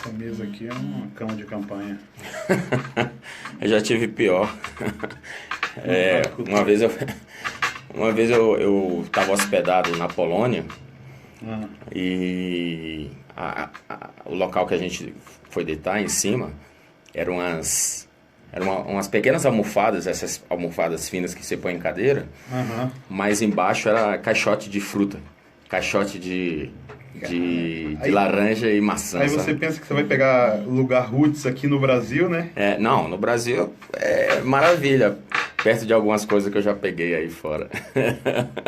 Essa mesa aqui é uma cama de campanha. Eu já tive pior. Uma vez eu estava hospedado na Polônia e o local que a gente foi deitar em cima eram umas pequenas almofadas, essas almofadas finas que você põe em cadeira, mas embaixo era caixote de fruta, caixote de laranja e maçã. Aí sabe? você pensa que você vai pegar lugar roots aqui no Brasil, né? Não, no Brasil é maravilha, perto de algumas coisas que eu já peguei aí fora.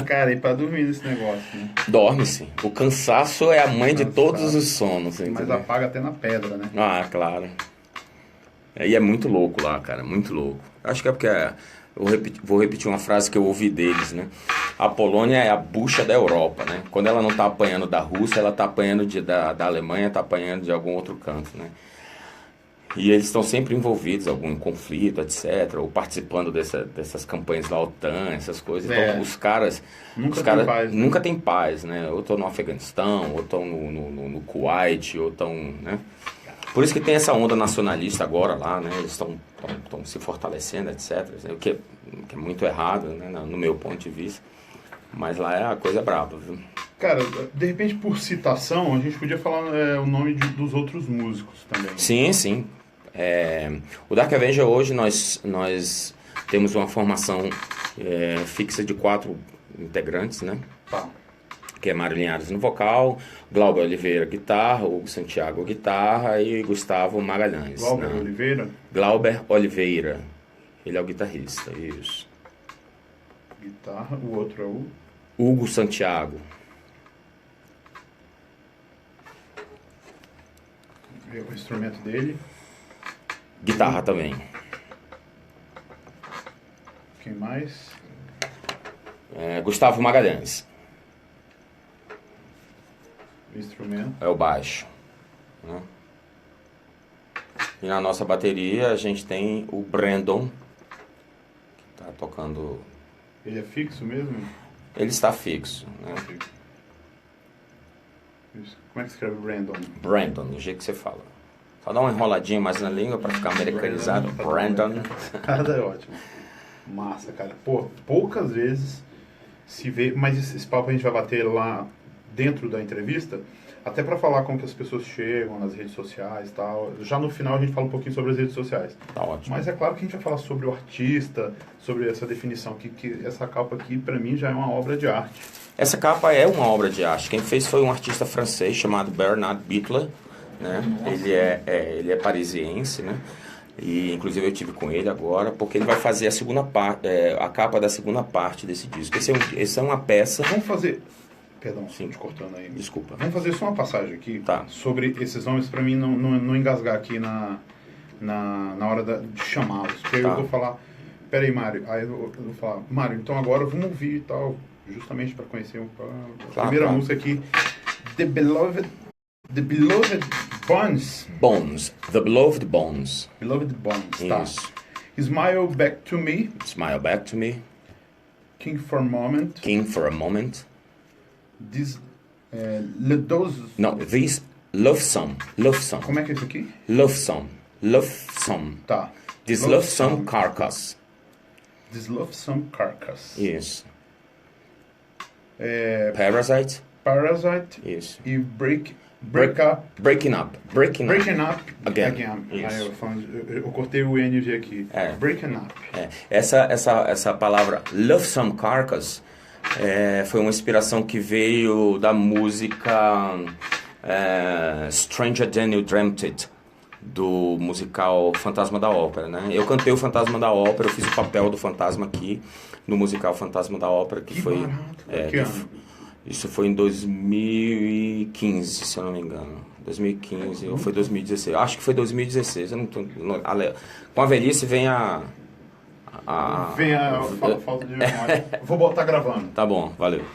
Cara, e pra dormir nesse negócio, né? Dorme-se. O cansaço é a mãe de todos os sonos. Mas entendeu? apaga até na pedra, né? Ah, claro. E é muito louco lá, cara, muito louco. Acho que é porque vou repetir uma frase que eu ouvi deles, né? A Polônia é a bucha da Europa, né? Quando ela não tá apanhando da Rússia, ela tá apanhando da Alemanha, tá apanhando de algum outro canto, né? E eles estão sempre envolvidos em algum conflito, etc. Ou participando dessas campanhas da OTAN, essas coisas. Então, os caras nunca têm paz, né? Ou estão no Afeganistão, ou estão no Kuwait, ou estão, né? Por isso que tem essa onda nacionalista agora lá, né? Eles estão se fortalecendo, etc. O que é muito errado, né? No meu ponto de vista. Mas lá é a coisa braba, viu? Cara, de repente, por citação, a gente podia falar o nome dos outros músicos também. Sim. O Dark Avenger hoje nós temos uma formação fixa de 4 integrantes, né? Tá. Que é Mário Linhares no vocal, Glauber Oliveira guitarra, Hugo Santiago guitarra e Gustavo Magalhães. Glauber né? Oliveira? Glauber Oliveira, ele é o guitarrista, isso. Guitarra, o outro é o... Hugo Santiago. O instrumento dele. Guitarra também. Quem mais? Gustavo Magalhães. O instrumento. É o baixo. Né? E na nossa bateria a gente tem o Brandon, que está tocando... Ele é fixo mesmo? Ele está fixo. Né? Como é que escreve Brandon? Brandon, do jeito que você fala. Só dá uma enroladinha mais na língua para ficar americanizado. Brandon. Cara, é ótimo. Massa, cara. Pô, poucas vezes se vê... Mas esse papo a gente vai bater lá dentro da entrevista, até para falar como que as pessoas chegam nas redes sociais e tal. Já no final a gente fala um pouquinho sobre as redes sociais. Tá ótimo. Mas é claro que a gente vai falar sobre o artista, sobre essa definição, que essa capa aqui, para mim, já é uma obra de arte. Essa capa é uma obra de arte. Quem fez foi um artista francês chamado Bernard Bitler, né? Ele é parisiense, né? E inclusive eu tive com ele agora, porque ele vai fazer a segunda parte, a capa da segunda parte desse disco. Esse é uma peça. Vamos fazer... Perdão, sim, te cortando aí. Desculpa. Vamos fazer só uma passagem aqui Tá. sobre esses nomes, para mim não engasgar aqui na hora de chamá-los. Porque aí eu vou falar, peraí, Mário. Aí eu vou falar, Mário, então agora vamos ouvir e tal, justamente para conhecer a primeira música aqui, The Beloved Bones. The Beloved Bones. Beloved Bones, tá. Isso. Smile Back to Me. Smile Back to Me. King for a Moment. King for a Moment. This Love Song. Como é que é isso aqui? Love Song. Tá. This Love Song Carcass. This Love Song Carcass. Isso. Parasite. Isso. E Breaking Up Again. Isso. Eu cortei o NG aqui. Breaking Up. Essa palavra Love Song Carcass foi uma inspiração que veio da música Stranger Than You Dreamt It, do musical Fantasma da Ópera, né? Eu cantei o Fantasma da Ópera, eu fiz o papel do fantasma aqui no musical Fantasma da Ópera, que foi barato. Isso foi em 2015, se eu não me engano. 2015 ou foi 2016? Acho que foi 2016. Eu não tô, com a velhice vem a falta de memória. Vou botar gravando. Tá bom, valeu.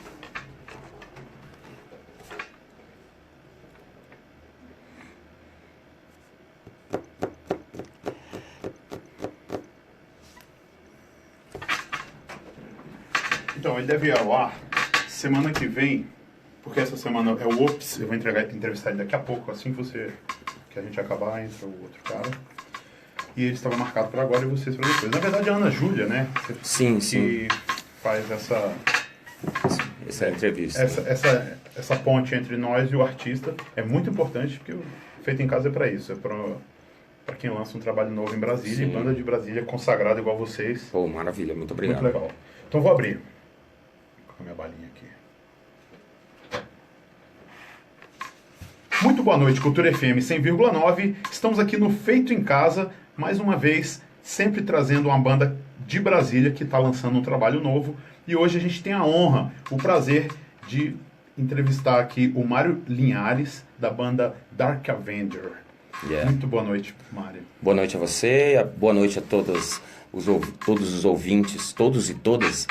Então, ele deve ir ao ar semana que vem, porque essa semana é o Ops, eu vou entrevistar ele daqui a pouco, assim que você que a gente ia acabar, entra o outro cara. E ele estava marcado para agora e vocês para depois. Na verdade, a Ana Júlia, né? Sim. Que faz essa entrevista. Essa ponte entre nós e o artista é muito importante, porque o Feito em Casa é para isso. É para quem lança um trabalho novo em Brasília, Sim. e banda de Brasília consagrada igual vocês. Pô, maravilha, muito obrigado. Muito legal. Então vou abrir. Vou colocar minha balinha aqui. Muito boa noite, Cultura FM 100,9. Estamos aqui no Feito em Casa, mais uma vez, sempre trazendo uma banda de Brasília que está lançando um trabalho novo. E hoje a gente tem a honra, o prazer de entrevistar aqui o Mário Linhares, da banda Dark Avenger. Yeah. Muito boa noite, Mário. Boa noite a você, boa noite a todos os ouvintes, todos e todas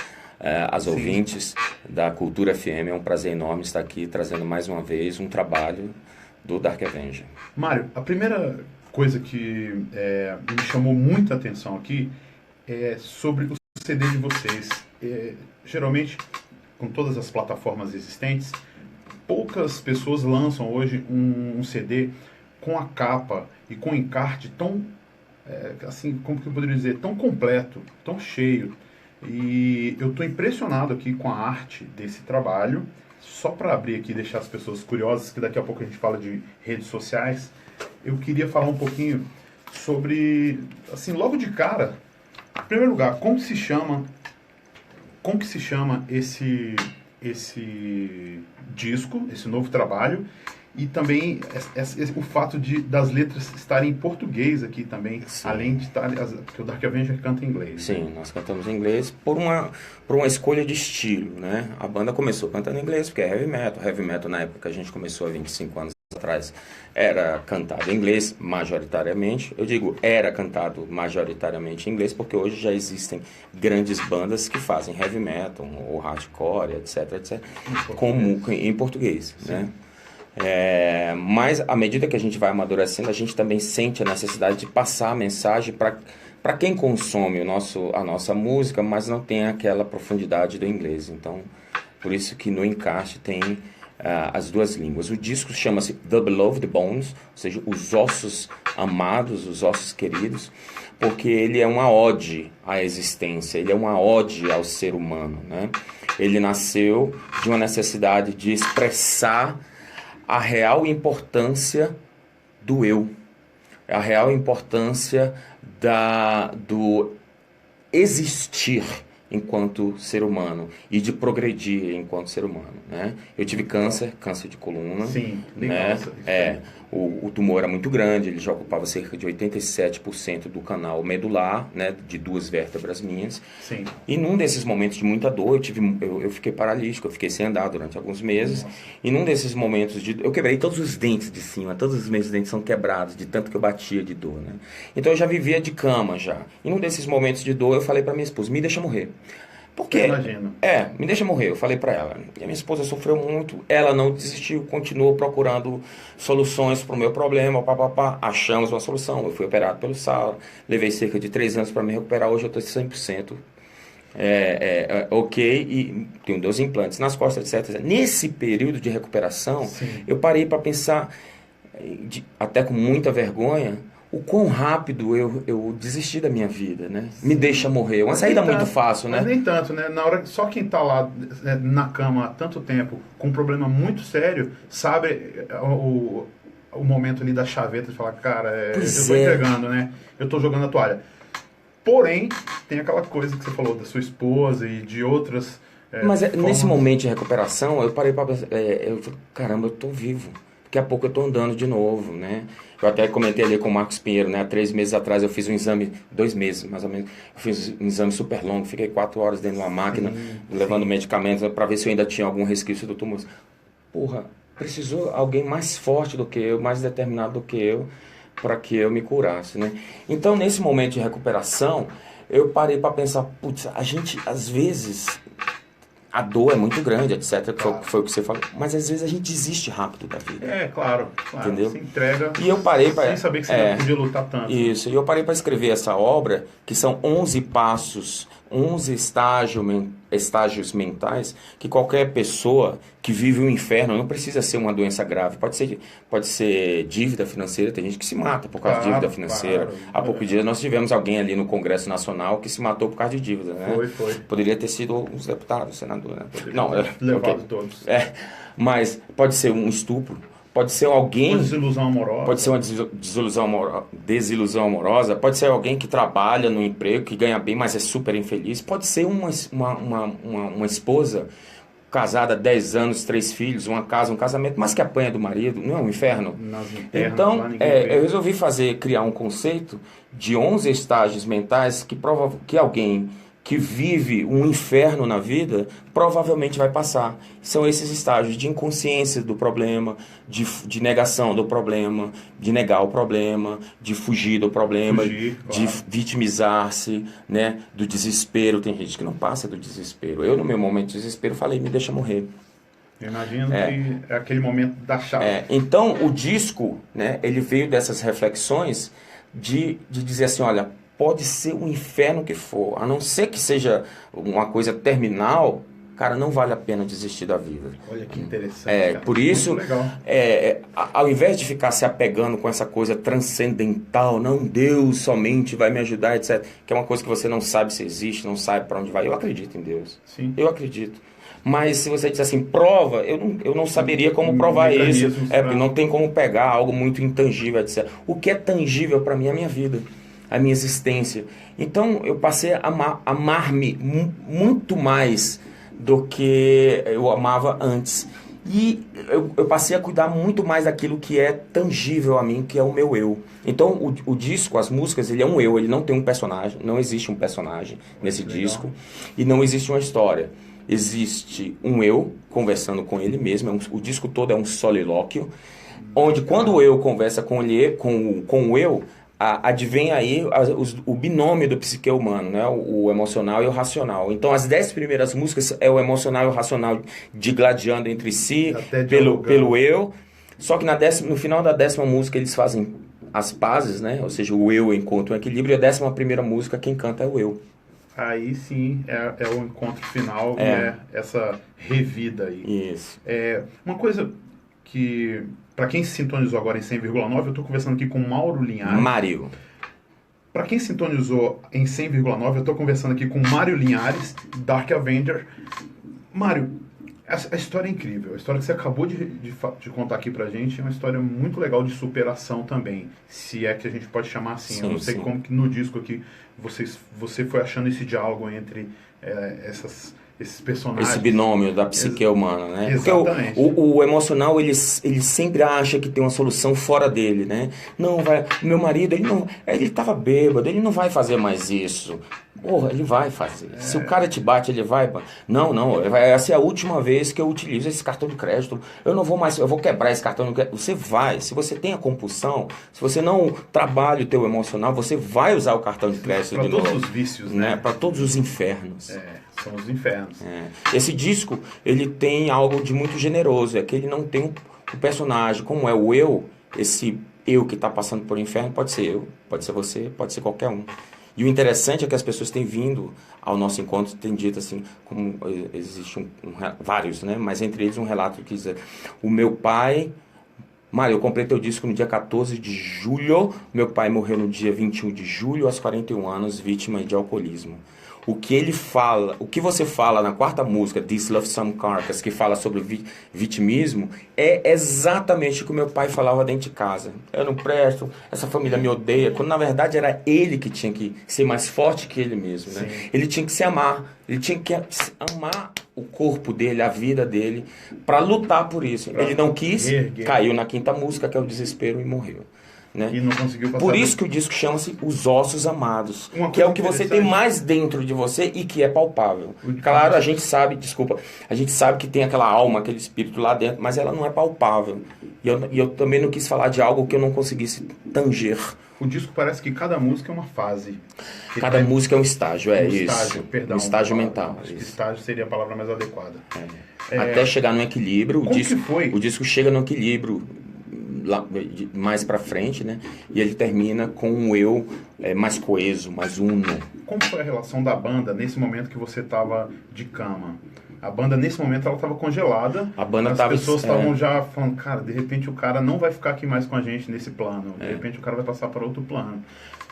as Sim. ouvintes da Cultura FM. É um prazer enorme estar aqui trazendo mais uma vez um trabalho do Dark Avenger. Mário, a primeira coisa que me chamou muita atenção aqui é sobre o CD de vocês. Geralmente, com todas as plataformas existentes, poucas pessoas lançam hoje um CD com a capa e com o encarte tão, assim, como que eu poderia dizer, tão completo, tão cheio. E eu estou impressionado aqui com a arte desse trabalho. Só para abrir aqui e deixar as pessoas curiosas, que daqui a pouco a gente fala de redes sociais, eu queria falar um pouquinho sobre, assim, logo de cara, em primeiro lugar, como que se chama esse disco, esse novo trabalho, e também o fato das letras estarem em português aqui também, sim, além de estar, porque o Dark Avenger canta em inglês. Sim, né? Nós cantamos em inglês por uma escolha de estilo, né? A banda começou cantando em inglês porque é heavy metal. Heavy metal, na época que a gente começou há 25 anos atrás, era cantado em inglês majoritariamente. Eu digo era cantado majoritariamente em inglês porque hoje já existem grandes bandas que fazem heavy metal ou hardcore, etc, em português, né? Mas à medida que a gente vai amadurecendo, a gente também sente a necessidade de passar a mensagem para quem consome a nossa música, mas não tem aquela profundidade do inglês. Então, por isso que no encarte tem as duas línguas. O disco chama-se The Beloved Bones, ou seja, os ossos amados, os ossos queridos, porque ele é uma ode à existência, ele é uma ode ao ser humano, né? Ele nasceu de uma necessidade de expressar a real importância do eu, a real importância do existir enquanto ser humano e de progredir enquanto ser humano, né? Eu tive câncer de coluna. Sim, né? O tumor era muito grande, ele já ocupava cerca de 87% do canal medular, né, de 2 vértebras minhas. Sim. E num desses momentos de muita dor, eu fiquei paralítico, eu fiquei sem andar durante alguns meses. Nossa. E num desses momentos eu quebrei todos os dentes de cima, todos os meus dentes são quebrados, de tanto que eu batia de dor, né? Então eu já vivia de cama já. E num desses momentos de dor eu falei para minha esposa, me deixa morrer. Por quê? Imagino. Me deixa morrer, eu falei pra ela. E a minha esposa sofreu muito, ela não desistiu, continuou procurando soluções pro meu problema, achamos uma solução. Eu fui operado pelo Sala, levei cerca de 3 anos para me recuperar, hoje eu tô 100%. Ok, e tenho 2 implantes nas costas, etc. Nesse período de recuperação, sim, eu parei para pensar, até com muita vergonha, o quão rápido eu desisti da minha vida, né? Sim. Me deixa morrer. Uma saída muito fácil, né? Mas nem tanto, né? Na hora, só quem tá lá na cama há tanto tempo, com um problema muito sério, sabe o momento ali da chaveta de falar, cara, eu tô entregando, né? Eu tô jogando a toalha. Porém, tem aquela coisa que você falou da sua esposa e de outras... Mas nesse momento de recuperação, eu parei pra pensar, eu falei, caramba, eu tô vivo. Daqui a pouco eu tô andando de novo, né? Eu até comentei ali com o Marcos Pinheiro, né? Há 3 meses atrás eu fiz um exame, 2 meses mais ou menos, eu fiz um exame super longo, fiquei 4 horas dentro de uma máquina, levando medicamentos para ver se eu ainda tinha algum resquício do tumor. Porra, precisou alguém mais forte do que eu, mais determinado do que eu, para que eu me curasse, né? Então, nesse momento de recuperação, eu parei para pensar, putz, a gente, às vezes... A dor é muito grande, etc. Claro. Foi o que você falou. Mas às vezes a gente desiste rápido da vida. Claro. Entendeu? Se entrega. E eu parei para... Sem saber que você não podia lutar tanto. Isso. E eu parei para escrever essa obra, que são 11 passos 11 estágios mentais que qualquer pessoa que vive o inferno, não precisa ser uma doença grave, pode ser dívida financeira, tem gente que se mata por causa de dívida financeira. Há poucos dias nós tivemos alguém ali no Congresso Nacional que se matou por causa de dívida, né? Foi. Poderia ter sido uns deputados, senador, né? Não, levado todos. Mas pode ser um estupro, pode ser alguém... Uma desilusão amorosa. Pode ser uma desilusão amorosa, pode ser alguém que trabalha no emprego, que ganha bem, mas é super infeliz. Pode ser uma esposa casada há 10 anos, 3 filhos, uma casa, um casamento, mas que apanha do marido, não é um inferno? Então, eu resolvi criar um conceito de 11 estágios mentais que alguém que vive um inferno na vida, provavelmente vai passar. São esses estágios de inconsciência do problema, de negação do problema, de negar o problema, de fugir do problema, de vitimizar-se, né, do desespero. Tem gente que não passa do desespero. Eu, no meu momento de desespero, falei, me deixa morrer. Eu imagino que é aquele momento da chave. Então, o disco, né, ele veio dessas reflexões de dizer assim, olha, pode ser o inferno que for, a não ser que seja uma coisa terminal, cara, não vale a pena desistir da vida. Olha que interessante. Por isso, ao invés de ficar se apegando com essa coisa transcendental, não, Deus somente vai me ajudar, etc., que é uma coisa que você não sabe se existe, não sabe para onde vai. Eu acredito em Deus. Sim. Eu acredito. Mas se você disser assim, prova, eu não saberia como provar isso. Porque não tem como pegar algo muito intangível, etc. O que é tangível para mim é a minha vida, a minha existência. Então eu passei a amar-me muito mais do que eu amava antes. E eu passei a cuidar muito mais daquilo que é tangível a mim, que é o meu eu. Então o disco, as músicas, ele é um eu, ele não tem um personagem, não existe um personagem nesse disco. E não existe uma história. Existe um eu conversando com ele mesmo, o disco todo é um solilóquio, onde quando o eu conversa com o eu, advém aí o binômio do psique humano, né? O emocional e o racional. Então as 10 primeiras músicas é o emocional e o racional digladiando entre si pelo eu, só que no final da 10ª música eles fazem as pazes, né? Ou seja, o eu encontra um equilíbrio, e a 11ª música quem canta é o eu. Aí sim é o encontro final, né? Essa revida aí. Isso. Uma coisa que, para quem se sintonizou agora em 100,9, eu estou conversando aqui com Mauro Linhares. Mário. Para quem sintonizou em 100,9, eu estou conversando aqui com Mário Linhares, Dark Avenger. Mário, a história é incrível. A história que você acabou de contar aqui pra gente é uma história muito legal de superação também. Se é que a gente pode chamar assim. Sim, eu não sei como que no disco aqui você foi achando esse diálogo entre esses personagens. Esse binômio da psique humana, né? Exatamente. Porque o emocional, ele sempre acha que tem uma solução fora dele, né? Não, meu marido, ele estava bêbado, ele não vai fazer mais isso. Porra, ele vai fazer. Se o cara te bate, ele vai... Não, essa é a última vez que eu utilizo esse cartão de crédito. Eu não vou mais, eu vou quebrar esse cartão de crédito. Você vai, se você tem a compulsão, se você não trabalha o teu emocional, você vai usar o cartão de crédito de novo. Para todos os vícios, né? Para todos os infernos. São os infernos. Esse disco, ele tem algo de muito generoso, é que ele não tem um personagem, como é o eu, esse eu que está passando por um inferno, pode ser eu, pode ser você, pode ser qualquer um. E o interessante é que as pessoas têm vindo ao nosso encontro, têm dito assim, como existe vários, né? Mas entre eles um relato que diz, o meu pai... Mário, eu comprei teu disco no dia 14 de julho, meu pai morreu no dia 21 de julho, aos 41 anos, vítima de alcoolismo. O que ele fala, o que você fala na 4ª música, This Love Some Carcass, que fala sobre vitimismo, é exatamente o que meu pai falava dentro de casa. Eu não presto, essa família me odeia, quando na verdade era ele que tinha que ser mais forte que ele mesmo, né? Ele tinha que se amar, ele tinha que amar o corpo dele, a vida dele, para lutar por isso. Ele não quis, caiu na 5ª música, que é o desespero, e morreu. Né? E não conseguiu passar. Por isso que o disco chama-se Os Ossos Amados, que é o que você tem mais dentro de você e que é palpável. Claro, a gente sabe que tem aquela alma, aquele espírito lá dentro, mas ela não é palpável. E eu também não quis falar de algo que eu não conseguisse tanger. O disco parece que cada música é uma fase. Cada música é um estágio, estágio, perdão. Um estágio mental. Acho que estágio seria a palavra mais adequada. Até chegar no equilíbrio, o disco chega no equilíbrio mais pra frente, né? E ele termina com um eu mais coeso, mais uno. Como foi a relação da banda nesse momento que você estava de cama? A banda, nesse momento, ela estava congelada. A banda as pessoas estavam já falando, cara, de repente o cara não vai ficar aqui mais com a gente nesse plano. De repente o cara vai passar para outro plano.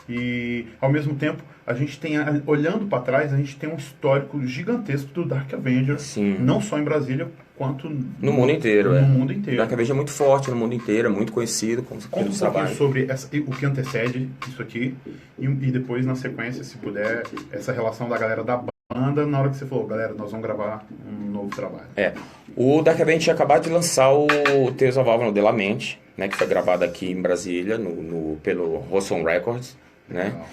E, ao mesmo tempo, a gente tem, olhando para trás, a gente tem um histórico gigantesco do Dark Avenger. Sim. Não só em Brasília, quanto no mundo inteiro. No mundo inteiro. Dark Avenger é muito forte no mundo inteiro, é muito conhecido. Conta um pouquinho sobre o que antecede isso aqui e depois, na sequência, se puder, essa relação da galera da banda na hora que você falou, galera, nós vamos gravar um novo trabalho. O Dark Avenger tinha acabado de lançar o Tales of Avalon de La Mente, né, que foi gravado aqui em Brasília, pelo Rosson Records, né? Legal.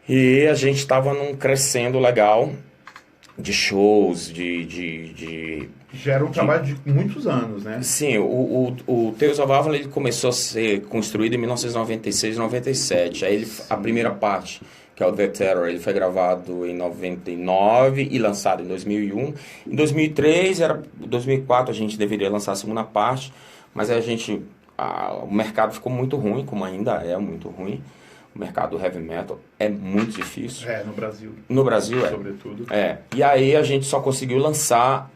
E a gente estava num crescendo legal de shows, Já era um trabalho de muitos anos, né? Sim, o Tales of Avalon ele começou a ser construído em 1996, 97. Aí a primeira parte, que é o The Terror, ele foi gravado em 99 e lançado em 2001. Em 2004 a gente deveria lançar a segunda parte, mas aí o mercado ficou muito ruim, como ainda é muito ruim. O mercado do heavy metal é muito difícil. No Brasil. No Brasil, sobretudo. E aí a gente só conseguiu lançar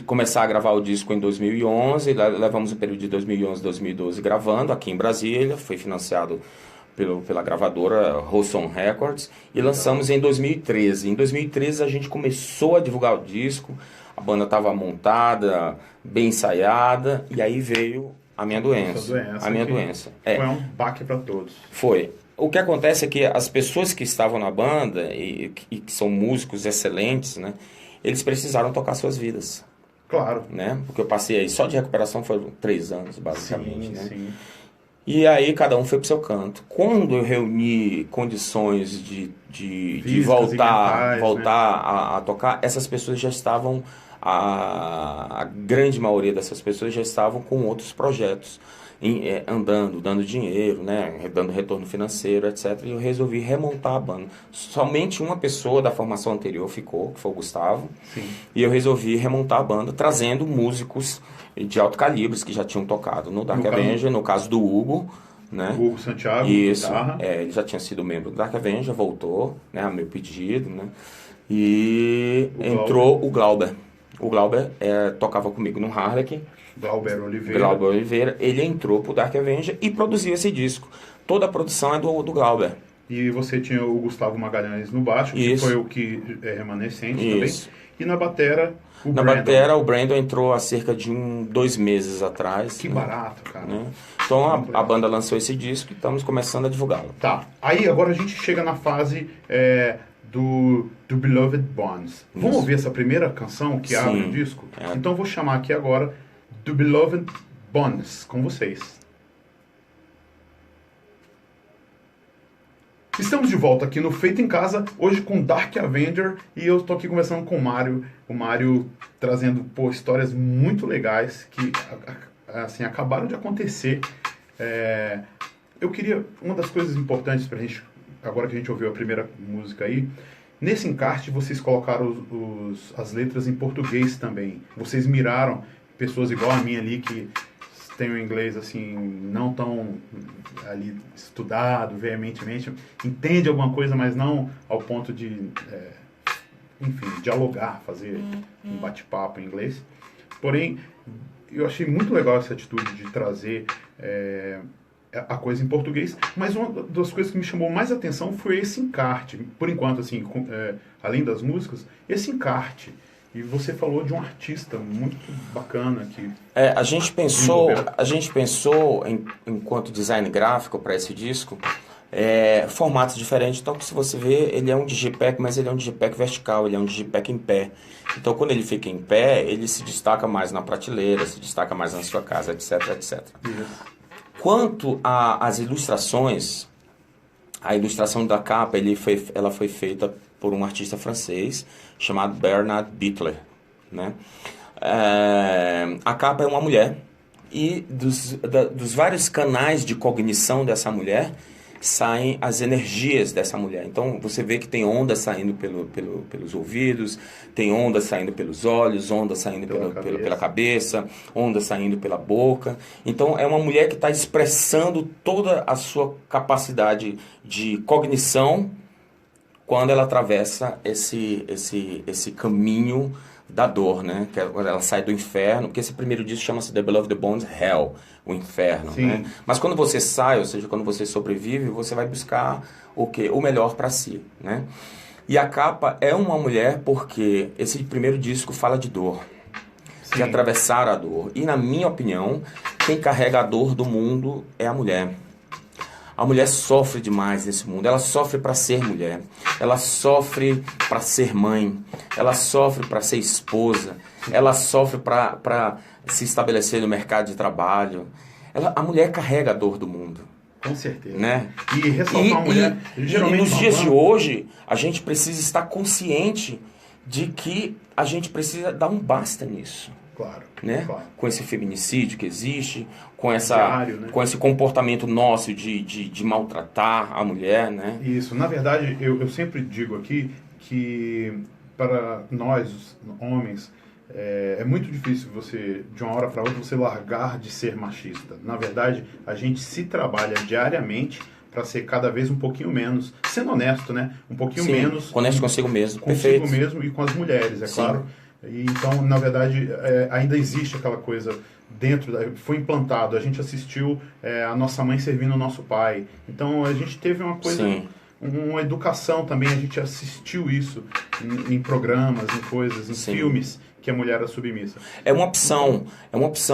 começar a gravar o disco em 2011. Levamos o período de 2011 2012 gravando aqui em Brasília. Foi financiado pela gravadora Rosson Records. E lançamos em 2013. Em 2013 a gente começou a divulgar o disco. A banda estava montada, bem ensaiada. E aí veio a minha doença. Doença. Foi um baque para todos. Foi. O que acontece é que as pessoas que estavam na banda e que são músicos excelentes, né? Eles precisaram tocar suas vidas. Claro. Né? Porque eu passei aí, só de recuperação foram 3 anos, basicamente. Sim, né? sim. E aí cada um foi pro seu canto. Quando eu reuni condições de voltar a tocar, essas pessoas já estavam, a grande maioria dessas pessoas já estavam com outros projetos. Andando, dando dinheiro, né, dando retorno financeiro, etc. E eu resolvi remontar a banda. Somente uma pessoa da formação anterior ficou, que foi o Gustavo. Sim. E eu resolvi remontar a banda, trazendo músicos de alto calibre que já tinham tocado no Dark Avenger, no caso do Hugo, né? Hugo Santiago, isso, guitarra. Ele já tinha sido membro do Dark Avenger, voltou, né, a meu pedido, né? E entrou o Glauber. O Glauber tocava comigo no Harlequin. Glauber Oliveira, ele entrou pro Dark Avenger e produziu esse disco. Toda a produção é do Glauber. E você tinha o Gustavo Magalhães no baixo, que foi o que é remanescente também. E na batera, o Brandon entrou há cerca de 2 meses atrás. Que barato, cara. Né? Então a banda lançou esse disco e estamos começando a divulgá-lo. Tá, aí agora a gente chega na fase do Beloved Bonds. Vamos ouvir essa primeira canção que abre o disco? Então eu vou chamar aqui agora do Beloved Bonds, com vocês. Estamos de volta aqui no Feito em Casa, hoje com Dark Avenger, e eu tô aqui conversando com o Mário. O Mário trazendo histórias muito legais que assim, acabaram de acontecer. Eu queria, uma das coisas importantes pra gente, agora que a gente ouviu a primeira música aí, nesse encarte vocês colocaram as letras em português também. Vocês miraram pessoas igual a mim ali que tem o inglês assim não tão ali estudado veementemente, entende alguma coisa, mas não ao ponto de enfim, dialogar, fazer um bate-papo em inglês. Porém, eu achei muito legal essa atitude de trazer a coisa em português, mas uma das coisas que me chamou mais atenção foi esse encarte, por enquanto, assim, além das músicas, esse encarte. E você falou de um artista muito bacana que... A gente pensou enquanto design gráfico para esse disco, formatos diferentes. Então, se você vê, ele é um digipack, mas ele é um digipack vertical, ele é um digipack em pé. Então, quando ele fica em pé, ele se destaca mais na prateleira, se destaca mais na sua casa, etc, etc. Quanto às ilustrações, a ilustração da capa, ela foi feita por um artista francês chamado Bernard Bittler, né? A capa é uma mulher e dos vários canais de cognição dessa mulher, saem as energias dessa mulher. Então você vê que tem ondas saindo pelos ouvidos, tem ondas saindo pelos olhos, ondas saindo pela cabeça, ondas saindo pela boca. Então é uma mulher que está expressando toda a sua capacidade de cognição quando ela atravessa esse caminho da dor, né? Que é quando ela sai do inferno, porque esse primeiro disco chama-se The Beloved Bones, Hell, o inferno, né? Mas quando você sai, ou seja, quando você sobrevive, você vai buscar o quê? O melhor para si, né? E a capa é uma mulher porque esse primeiro disco fala de dor, de atravessar a dor. E na minha opinião, quem carrega a dor do mundo é a mulher. A mulher sofre demais nesse mundo, ela sofre para ser mulher, ela sofre para ser mãe, ela sofre para ser esposa, ela sofre para se estabelecer no mercado de trabalho. A mulher carrega a dor do mundo. Com certeza. Né? E ressaltar a mulher... geralmente nos dias de hoje, a gente precisa estar consciente de que a gente precisa dar um basta nisso. Claro, né? Claro. Com esse feminicídio que existe, com Diário, né? com esse comportamento nosso de maltratar a mulher, né? Isso. Na verdade, eu sempre digo aqui que para nós, os homens, é muito difícil você, de uma hora para outra, você largar de ser machista. Na verdade, a gente se trabalha diariamente para ser cada vez um pouquinho menos, sendo honesto, né? Um pouquinho menos... Honesto consigo mesmo. Consigo mesmo e com as mulheres, é claro. E, então, na verdade, ainda existe aquela coisa dentro, foi implantado. A gente assistiu a nossa mãe servindo o nosso pai. Então, a gente teve uma coisa, uma educação também. A gente assistiu isso em programas, em coisas, em filmes, que a mulher era submissa. É uma opção.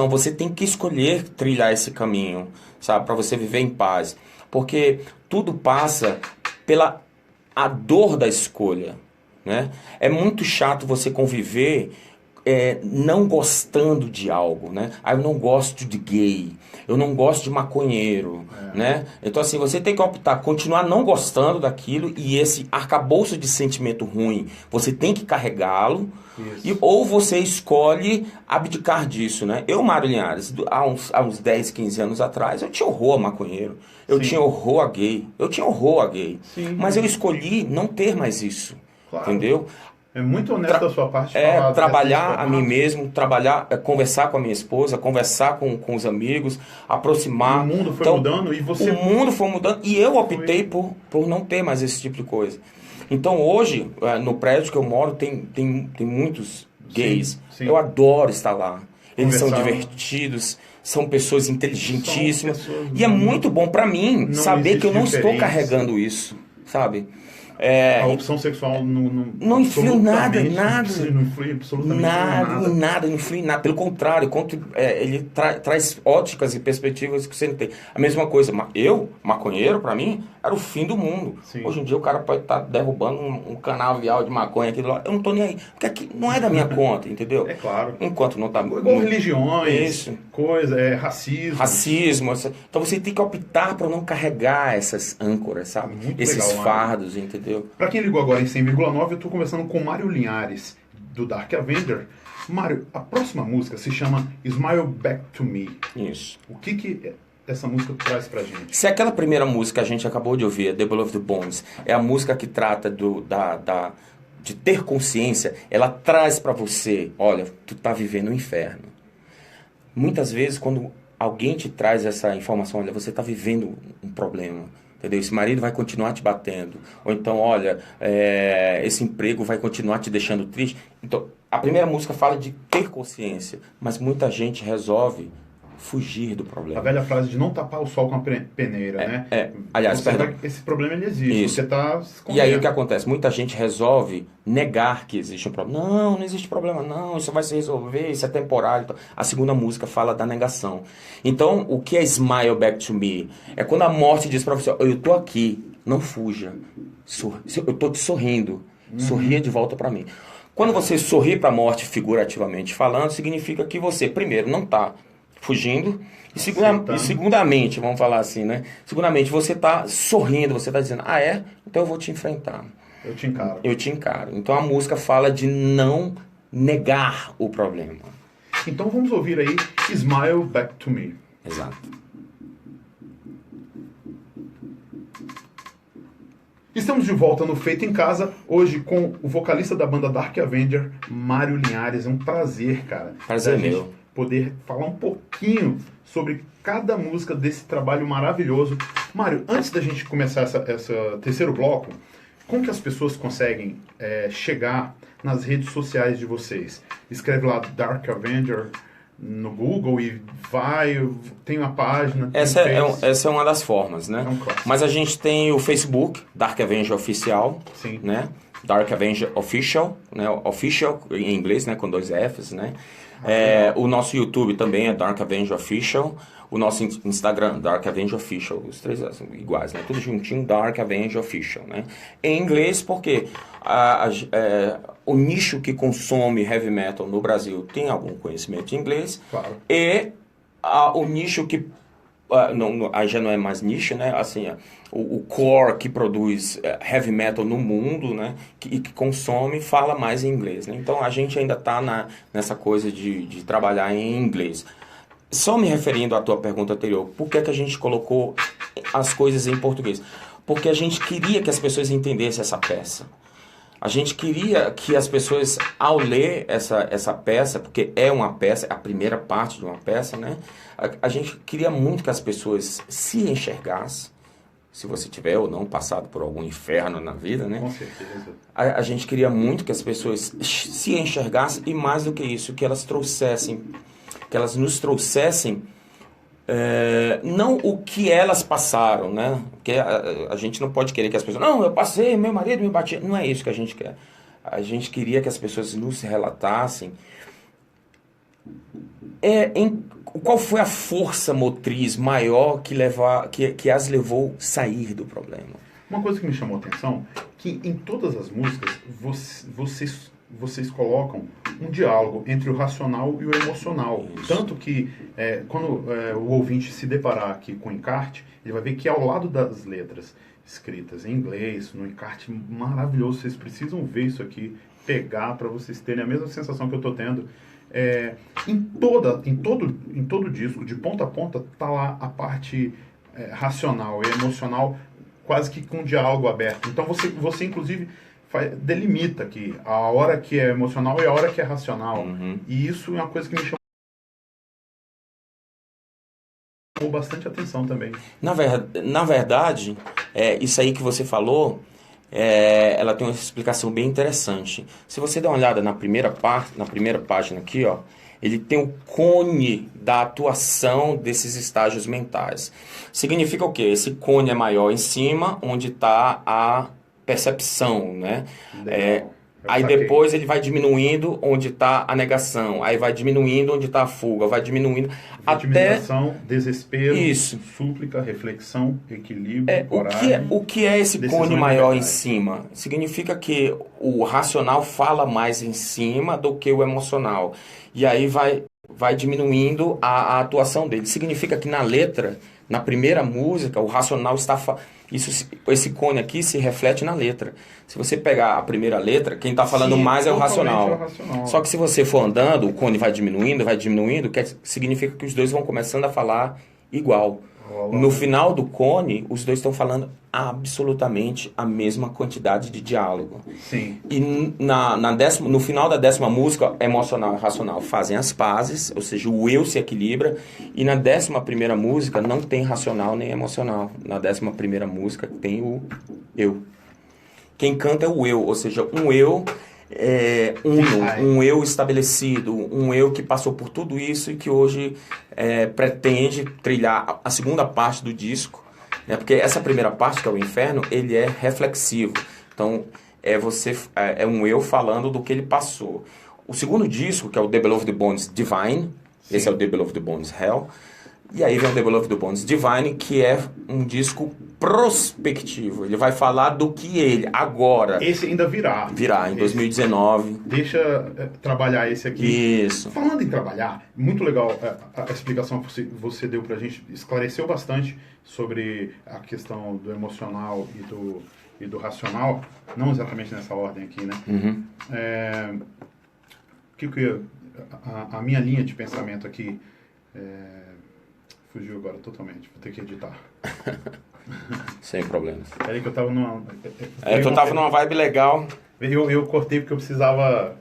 Você tem que escolher trilhar esse caminho, sabe? Para você viver em paz. Porque tudo passa pela a dor da escolha. Né? É muito chato você conviver não gostando de algo, né? Eu não gosto de gay, eu não gosto de maconheiro, né? Então assim, você tem que optar, continuar não gostando daquilo e esse arcabouço de sentimento ruim, você tem que carregá-lo, ou você escolhe abdicar disso, né? Eu, Mário Linhares, há uns 10, 15 anos atrás, eu tinha horror a maconheiro, eu tinha horror a gay, mas eu escolhi não ter mais isso. Claro. Entendeu? É muito honesto da sua parte. Trabalhar a mim mesmo, conversar com a minha esposa, conversar com os amigos, aproximar. O mundo foi mudando e você... O mundo foi mudando e eu optei por não ter mais esse tipo de coisa. Então hoje, no prédio que eu moro, tem muitos gays. Eu adoro estar lá. Eles são divertidos, são pessoas inteligentíssimas. E é muito bom para mim saber que eu não estou carregando isso, sabe? A opção sexual não influi nada. Não influi absolutamente nada, não influi nada. Pelo contrário, ele traz óticas e perspectivas que você não tem. A mesma coisa, maconheiro, pra mim, era o fim do mundo. Sim. Hoje em dia o cara pode estar derrubando um canavial de maconha aqui do lado. Eu não tô nem aí. Porque aqui não é da minha conta, entendeu? É claro. Enquanto não tá... Igual religiões, racismo. Então você tem que optar por não carregar essas âncoras, sabe? Esses fardos, entendeu? Para quem ligou agora em 100,9, eu estou conversando com Mário Linhares, do Dark Avenger. Mário, a próxima música se chama Smile Back to Me. Isso. O que essa música traz pra gente? Se aquela primeira música que a gente acabou de ouvir, The Beloved Bones, é a música que trata de ter consciência, ela traz para você, olha, tu tá vivendo um inferno. Muitas vezes, quando alguém te traz essa informação, olha, você tá vivendo um problema, entendeu? Esse marido vai continuar te batendo. Ou então, olha, esse emprego vai continuar te deixando triste. Então, a primeira música fala de ter consciência, mas muita gente resolve fugir do problema. A velha frase de não tapar o sol com a peneira, né? Aliás, esse problema ele existe. Isso. Você tá e aí o que acontece? Muita gente resolve negar que existe um problema. Não existe problema não, isso vai se resolver, isso é temporário. Então, a segunda música fala da negação. Então, o que é Smile Back to Me? É quando a morte diz para você, eu tô aqui, não fuja. Eu tô te sorrindo. Sorria de volta para mim. Quando você sorri para a morte, figurativamente falando, significa que você, primeiro, não está fugindo, e segundamente, vamos falar assim, né? Segundamente, você está sorrindo, você está dizendo, então eu vou te enfrentar. Eu te encaro. Então a música fala de não negar o problema. Então vamos ouvir aí Smile Back to Me. Exato. Estamos de volta no Feito em Casa, hoje com o vocalista da banda Dark Avenger, Mário Linhares. É um prazer, cara. Prazer meu. Poder falar um pouquinho sobre cada música desse trabalho maravilhoso. Mário, antes da gente começar esse terceiro bloco, como que as pessoas conseguem chegar nas redes sociais de vocês? Escreve lá Dark Avenger no Google e tem uma página. Essa é uma das formas, né? Mas a gente tem o Facebook, Dark Avenger Oficial, sim, né? Dark Avenger Official, né? Official em inglês, né? Com 2 Fs, né? O nosso YouTube também é Dark Avenger Official. O nosso Instagram, Dark Avenger Official. Os 3 são iguais, né? Tudo juntinho, Dark Avenger Official, né? Em inglês, porque o nicho que consome heavy metal no Brasil tem algum conhecimento de inglês. Claro. E o nicho que... aí já não é mais nicho, né? Assim, o core que produz heavy metal no mundo, né? Que consome, fala mais em inglês, né? Então a gente ainda está nessa coisa de trabalhar em inglês. Só me referindo à tua pergunta anterior, por que a gente colocou as coisas em português? Porque a gente queria que as pessoas entendessem essa peça. A gente queria que as pessoas, ao ler essa peça, porque é uma peça, a primeira parte de uma peça, né? A gente queria muito que as pessoas se enxergassem, se você tiver ou não passado por algum inferno na vida, né? Com certeza. A gente queria muito que as pessoas se enxergassem e, mais do que isso, que elas nos trouxessem não o que elas passaram, né? Porque a gente não pode querer que as pessoas... Não, eu passei, meu marido me batia. Não é isso que a gente quer. A gente queria que as pessoas nos relatassem qual foi a força motriz maior que as levou a sair do problema. Uma coisa que me chamou a atenção, que em todas as músicas vocês colocam um diálogo entre o racional e o emocional. Isso. Tanto que quando o ouvinte se deparar aqui com o encarte, ele vai ver que ao lado das letras escritas em inglês, no encarte maravilhoso, vocês precisam ver isso aqui, pegar para vocês terem a mesma sensação que eu estou tendo. Em todo disco, de ponta a ponta, tá lá a parte racional e emocional, quase que com diálogo aberto. Então você inclusive delimita aqui a hora que é emocional e a hora que é racional. Uhum. E isso é uma coisa que me chamou bastante atenção também. Na verdade, isso aí que você falou, ela tem uma explicação bem interessante. Se você der uma olhada na primeira página aqui, ó, ele tem o cone da atuação desses estágios mentais. Significa o quê? Esse cone é maior em cima, onde está a percepção, né? Aí depois ele vai diminuindo onde está a negação, aí vai diminuindo onde está a fuga, vai diminuindo vitimização, até... desespero, isso. Súplica, reflexão, equilíbrio, coragem. O que é esse cone maior em cima? Significa que o racional fala mais em cima do que o emocional. E aí vai diminuindo a atuação dele. Significa que na letra, na primeira música, o racional está... Esse cone aqui se reflete na letra. Se você pegar a primeira letra, quem está falando mais é o racional. Só que se você for andando, o cone vai diminuindo, significa que os dois vão começando a falar igual. No final do cone, os dois estão falando absolutamente a mesma quantidade de diálogo. Sim. E no final da 10ª música, emocional e racional fazem as pazes, ou seja, o eu se equilibra. E na 11ª música não tem racional nem emocional. Na 11ª música tem o eu. Quem canta é o eu, ou seja, um eu um eu estabelecido, um eu que passou por tudo isso e que hoje pretende trilhar a segunda parte do disco, né? Porque essa primeira parte, que é o inferno, ele é reflexivo. Então, é um eu falando do que ele passou. O segundo disco, que é o The Below of the Bones Divine, sim. Esse é o The Below of the Bones Hell. E aí vem o The Below of the Bones Divine, que é um disco prospectivo. Ele vai falar do que ele, agora... Esse ainda virá. Virá, em 2019. Deixa trabalhar esse aqui. Isso. Falando em trabalhar, muito legal a explicação que você deu pra gente. Esclareceu bastante sobre a questão do emocional e do racional. Não exatamente nessa ordem aqui, né? Uhum. A minha linha de pensamento aqui... Fugiu agora totalmente, vou ter que editar. Sem problemas. Peraí que eu tava numa... Tu tava numa vibe legal. Eu cortei porque eu precisava...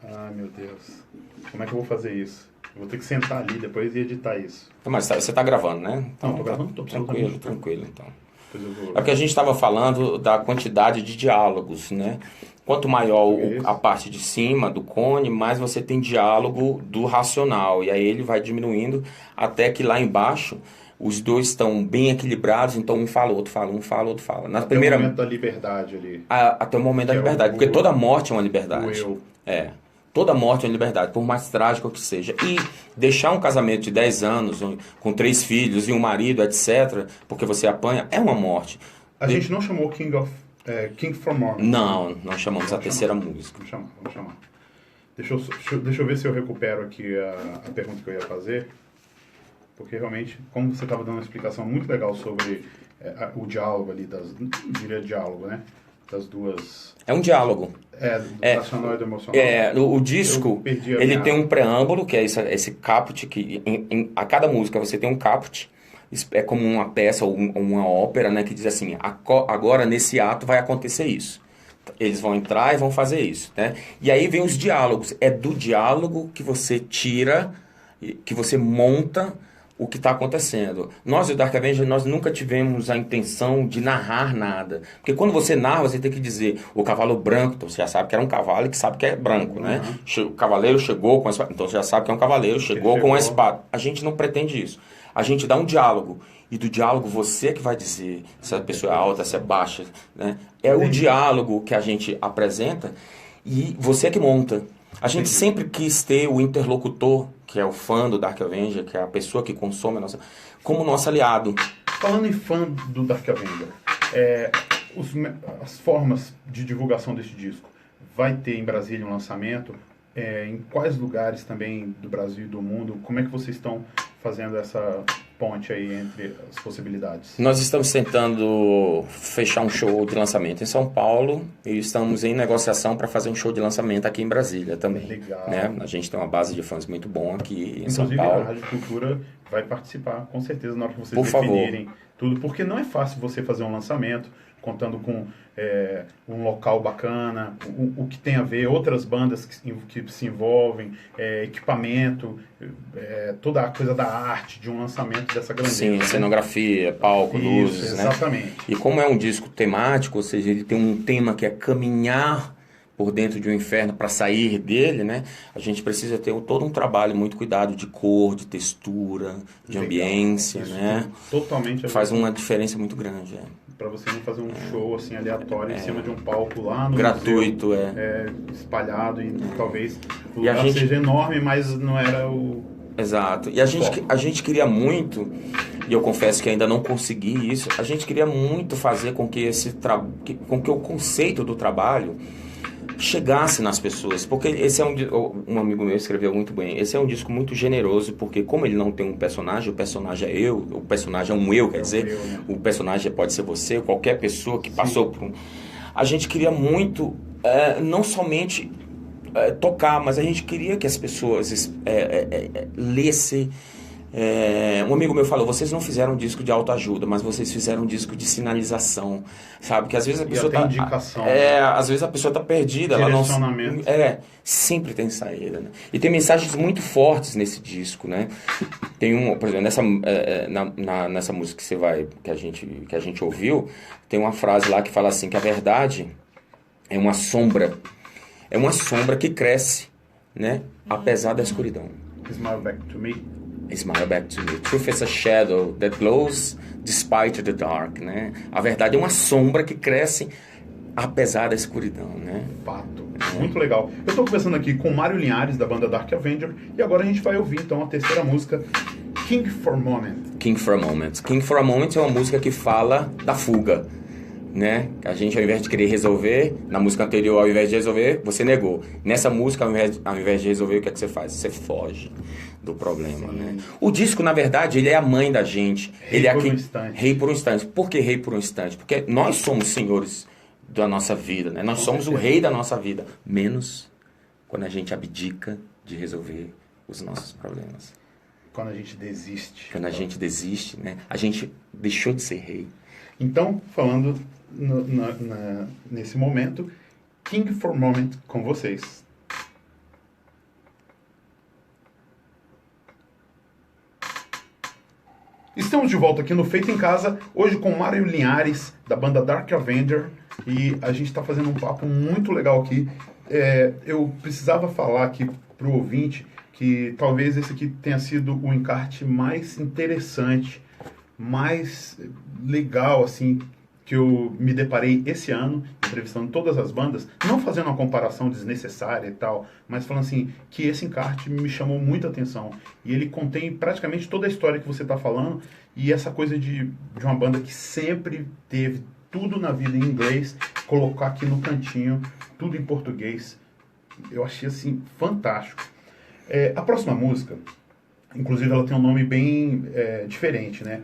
Ai, meu Deus. Como é que eu vou fazer isso? Eu vou ter que sentar ali depois e editar isso. Mas você tá gravando, né? Então, tô gravando, tô absolutamente tranquilo, então. Vou... É porque a gente estava falando da quantidade de diálogos, né? Quanto maior a parte de cima do cone, mais você tem diálogo do racional. E aí ele vai diminuindo até que lá embaixo os dois estão bem equilibrados, então um fala, outro fala, um fala, outro fala. Até o momento da liberdade ali. Até o momento da liberdade, porque toda morte é uma liberdade. O eu. Toda morte é uma liberdade, por mais trágica que seja. E deixar um casamento de 10 anos, com 3 filhos e um marido, etc., porque você apanha, é uma morte. A gente não chamou King for Mormon. Não chamamos a terceira música. Vamos chamar. Deixa eu ver se eu recupero aqui a pergunta que eu ia fazer. Porque realmente, como você estava dando uma explicação muito legal sobre o diálogo ali, diria diálogo, né? Das duas... É um diálogo. Do racional e do emocional. O disco, ele tem um preâmbulo, que é esse caput, que a cada música você tem um caput. É como uma peça ou uma ópera, né? Que diz assim, agora nesse ato vai acontecer isso. Eles vão entrar e vão fazer isso, né? E aí vem os diálogos. É do diálogo que você tira, que você monta o que está acontecendo. Nós, o Dark Avenger, nós nunca tivemos a intenção de narrar nada. Porque quando você narra, você tem que dizer o cavalo branco, então você já sabe que era um cavalo e que sabe que é branco, né? O cavaleiro chegou com a espada, então você já sabe que é um cavaleiro, chegou com a espada. A gente não pretende isso. A gente dá um diálogo. E do diálogo você que vai dizer se a pessoa é alta, se é baixa, né? É o diálogo que a gente apresenta e você que monta. A gente sempre quis ter o interlocutor, que é o fã do Dark Avenger, que é a pessoa que consome a nossa... como nosso aliado. Falando em fã do Dark Avenger, as formas de divulgação desse disco, vai ter em Brasília um lançamento? Em quais lugares também do Brasil e do mundo? Como é que vocês estão fazendo essa ponte aí entre as possibilidades? Nós estamos tentando fechar um show de lançamento em São Paulo e estamos em negociação para fazer um show de lançamento aqui em Brasília também. Legal. Né? A gente tem uma base de fãs muito bom aqui em São Paulo. Inclusive a Rádio Cultura vai participar, com certeza, na hora que vocês definirem tudo, porque não é fácil você fazer um lançamento contando com um local bacana, o que tem a ver, outras bandas que se envolvem, equipamento, toda a coisa da arte de um lançamento dessa grandeza. Sim, cenografia, palco, luzes, exatamente. Né? E como é um disco temático, ou seja, ele tem um tema que é caminhar por dentro de um inferno para sair dele, né? A gente precisa ter todo um trabalho, muito cuidado de cor, de textura, de ambiência, né? Totalmente. Faz uma diferença muito grande, Para você não fazer um show assim aleatório em cima de um palco lá no gratuito, museu, espalhado e talvez o lugar seja enorme, mas não era o... Exato. E a gente queria muito, e eu confesso que ainda não consegui isso, a gente queria muito fazer com que com que o conceito do trabalho chegasse nas pessoas, porque esse é um amigo meu escreveu muito bem, esse é um disco muito generoso, porque como ele não tem um personagem, o personagem é eu, o personagem é um eu, quer dizer, o personagem pode ser você, qualquer pessoa que passou por A gente queria muito, não somente tocar, mas a gente queria que as pessoas lessem. Um amigo meu falou, vocês não fizeram um disco de autoajuda, mas vocês fizeram um disco de sinalização, sabe? Que às vezes a pessoa tá indicação, às vezes a pessoa tá perdida, ela não sempre tem saída, né? E tem mensagens muito fortes nesse disco, né? Tem por exemplo, nessa música que a gente ouviu, tem uma frase lá que fala assim, que a verdade é uma sombra que cresce, né? Apesar da escuridão. Smile back to me. Smile back to me. Truth is a shadow that glows despite the dark, né? A verdade é uma sombra que cresce apesar da escuridão, né? Fato. Muito legal. Eu estou conversando aqui com Mário Linhares, da banda Dark Avenger, e agora a gente vai ouvir então a terceira música, King for a Moment. King for a Moment. King for a Moment é uma música que fala da fuga, né? A gente, ao invés de querer resolver, na música anterior, ao invés de resolver, você negou. Nessa música, ao invés de resolver, o que é que você faz? Você foge do problema, né? O disco, na verdade, ele é a mãe da gente. Ele é rei por um instante. Por que rei por um instante? Porque nós somos senhores da nossa vida, né? Nós somos o rei da nossa vida. Menos quando a gente abdica de resolver os nossos problemas. quando a gente desiste. Quando a gente desiste, né? A gente deixou de ser rei. Então, falando nesse momento, King for Moment com vocês. Estamos de volta aqui no Feito em Casa, hoje com Mário Linhares, da banda Dark Avenger, e a gente está fazendo um papo muito legal aqui. Eu precisava falar aqui pro ouvinte que talvez esse aqui tenha sido o encarte mais interessante, mais legal, assim, que eu me deparei esse ano, entrevistando todas as bandas, não fazendo uma comparação desnecessária e tal, mas falando assim, que esse encarte me chamou muita atenção. E ele contém praticamente toda a história que você está falando, e essa coisa de uma banda que sempre teve tudo na vida em inglês, colocar aqui no cantinho, tudo em português. Eu achei, assim, fantástico. A próxima música, inclusive, ela tem um nome bem diferente, né?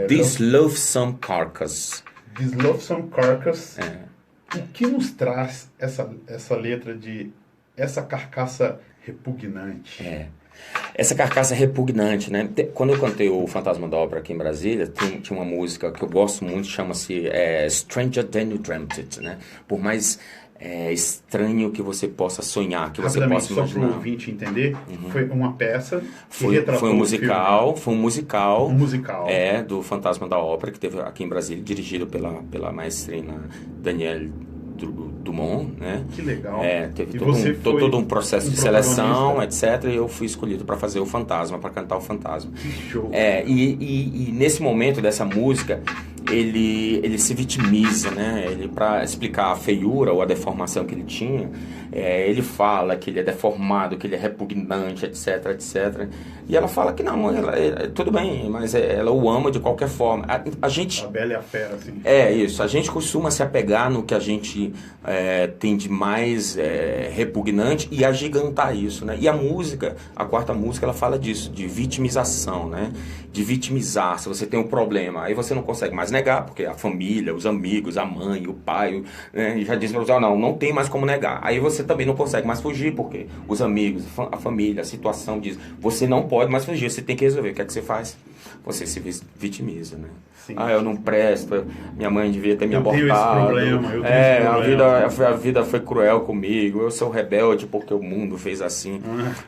This Loathsome Carcass. This Loathsome Carcass. O que nos traz essa letra de essa carcaça repugnante? Essa carcaça repugnante, né? Quando eu cantei o Fantasma da Ópera aqui em Brasília, tinha uma música que eu gosto muito, chama-se Stranger Than You Dreamt It, né? Por mais estranho que você possa sonhar, que você possa imaginar. Só para o ouvinte entender, foi uma peça que retratou foi um musical, Um musical. Do Fantasma da Ópera, que teve aqui em Brasília, dirigido pela maestrina Danielle Dumont, né? Que legal. Teve todo um processo de seleção, etc. E eu fui escolhido para fazer o Fantasma, para cantar o Fantasma. Que show. E nesse momento dessa música, ele se vitimiza, né? Ele, para explicar a feiura ou a deformação que ele tinha, ele fala que ele é deformado, que ele é repugnante, etc, etc. E ela fala que não, tudo bem, mas ela o ama de qualquer forma. A gente... A bela e a fera, assim. Isso. A gente costuma se apegar no que a gente tem de mais repugnante e agigantar isso, né? E a música, a quarta música, ela fala disso, de vitimização, né? De vitimizar. Se você tem um problema, aí você não consegue mais negar, porque a família, os amigos, a mãe, o pai, né, já dizem pra você, não tem mais como negar. Aí você também não consegue mais fugir, porque os amigos, a família, a situação diz, você não pode mais fugir, você tem que resolver. O que é que você faz? Você se vitimiza, né? Sim. Eu não presto, minha mãe devia ter me abortado. Eu tenho esse problema. A vida foi cruel comigo, eu sou rebelde porque o mundo fez assim.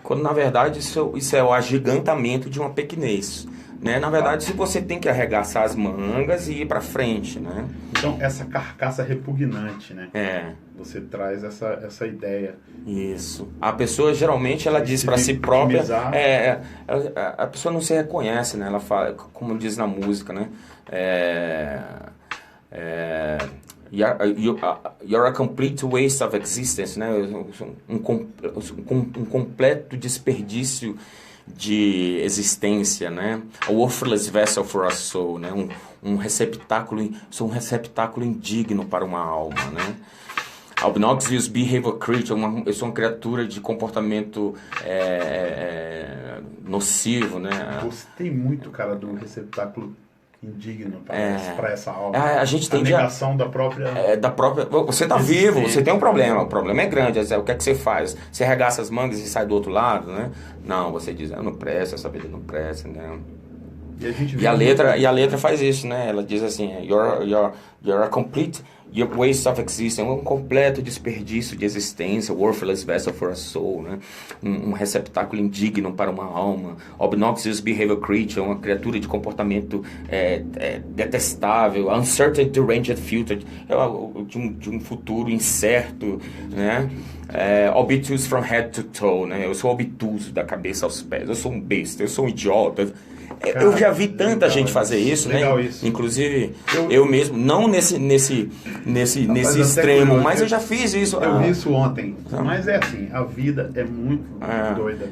Quando na verdade isso é o agigantamento de uma pequenez. Né? Na verdade, se você tem que arregaçar as mangas e ir pra frente, né? Então, essa carcaça repugnante, né? Você traz essa ideia. Isso. A pessoa, geralmente, ela diz pra si própria... a pessoa não se reconhece, né? Ela fala, como diz na música, né? You're a complete waste of existence, né? Um completo desperdício de existência, né? A worthless vessel for a soul, né? Sou um receptáculo indigno para uma alma, né? Obnoxious behavior creature, eu sou uma criatura de comportamento nocivo, né? Gostei muito, cara, do receptáculo indigno para essa alma. A gente tem a negação da própria... Você está vivo, você tem um problema, o problema é grande. O que é que você faz? Você arregaça as mangas e sai do outro lado, né? Não, você diz, eu não presto, essa vida não presta, né? E a letra faz isso, né? Ela diz assim, you're a complete waste of existence, um completo desperdício de existência, worthless vessel for a soul, né? Um receptáculo indigno para uma alma, obnoxious behavior creature, uma criatura de comportamento detestável, uncertain deranged future, de um futuro incerto, né? Obtuse from head to toe, né? Eu sou obtuso da cabeça aos pés, eu sou um besta, eu sou um idiota. Cara, eu já vi tanta gente fazer isso, né? Isso. Inclusive, eu mesmo, não nesse extremo, mas eu já fiz isso. Eu vi isso ontem. Mas é assim, a vida é muito doida.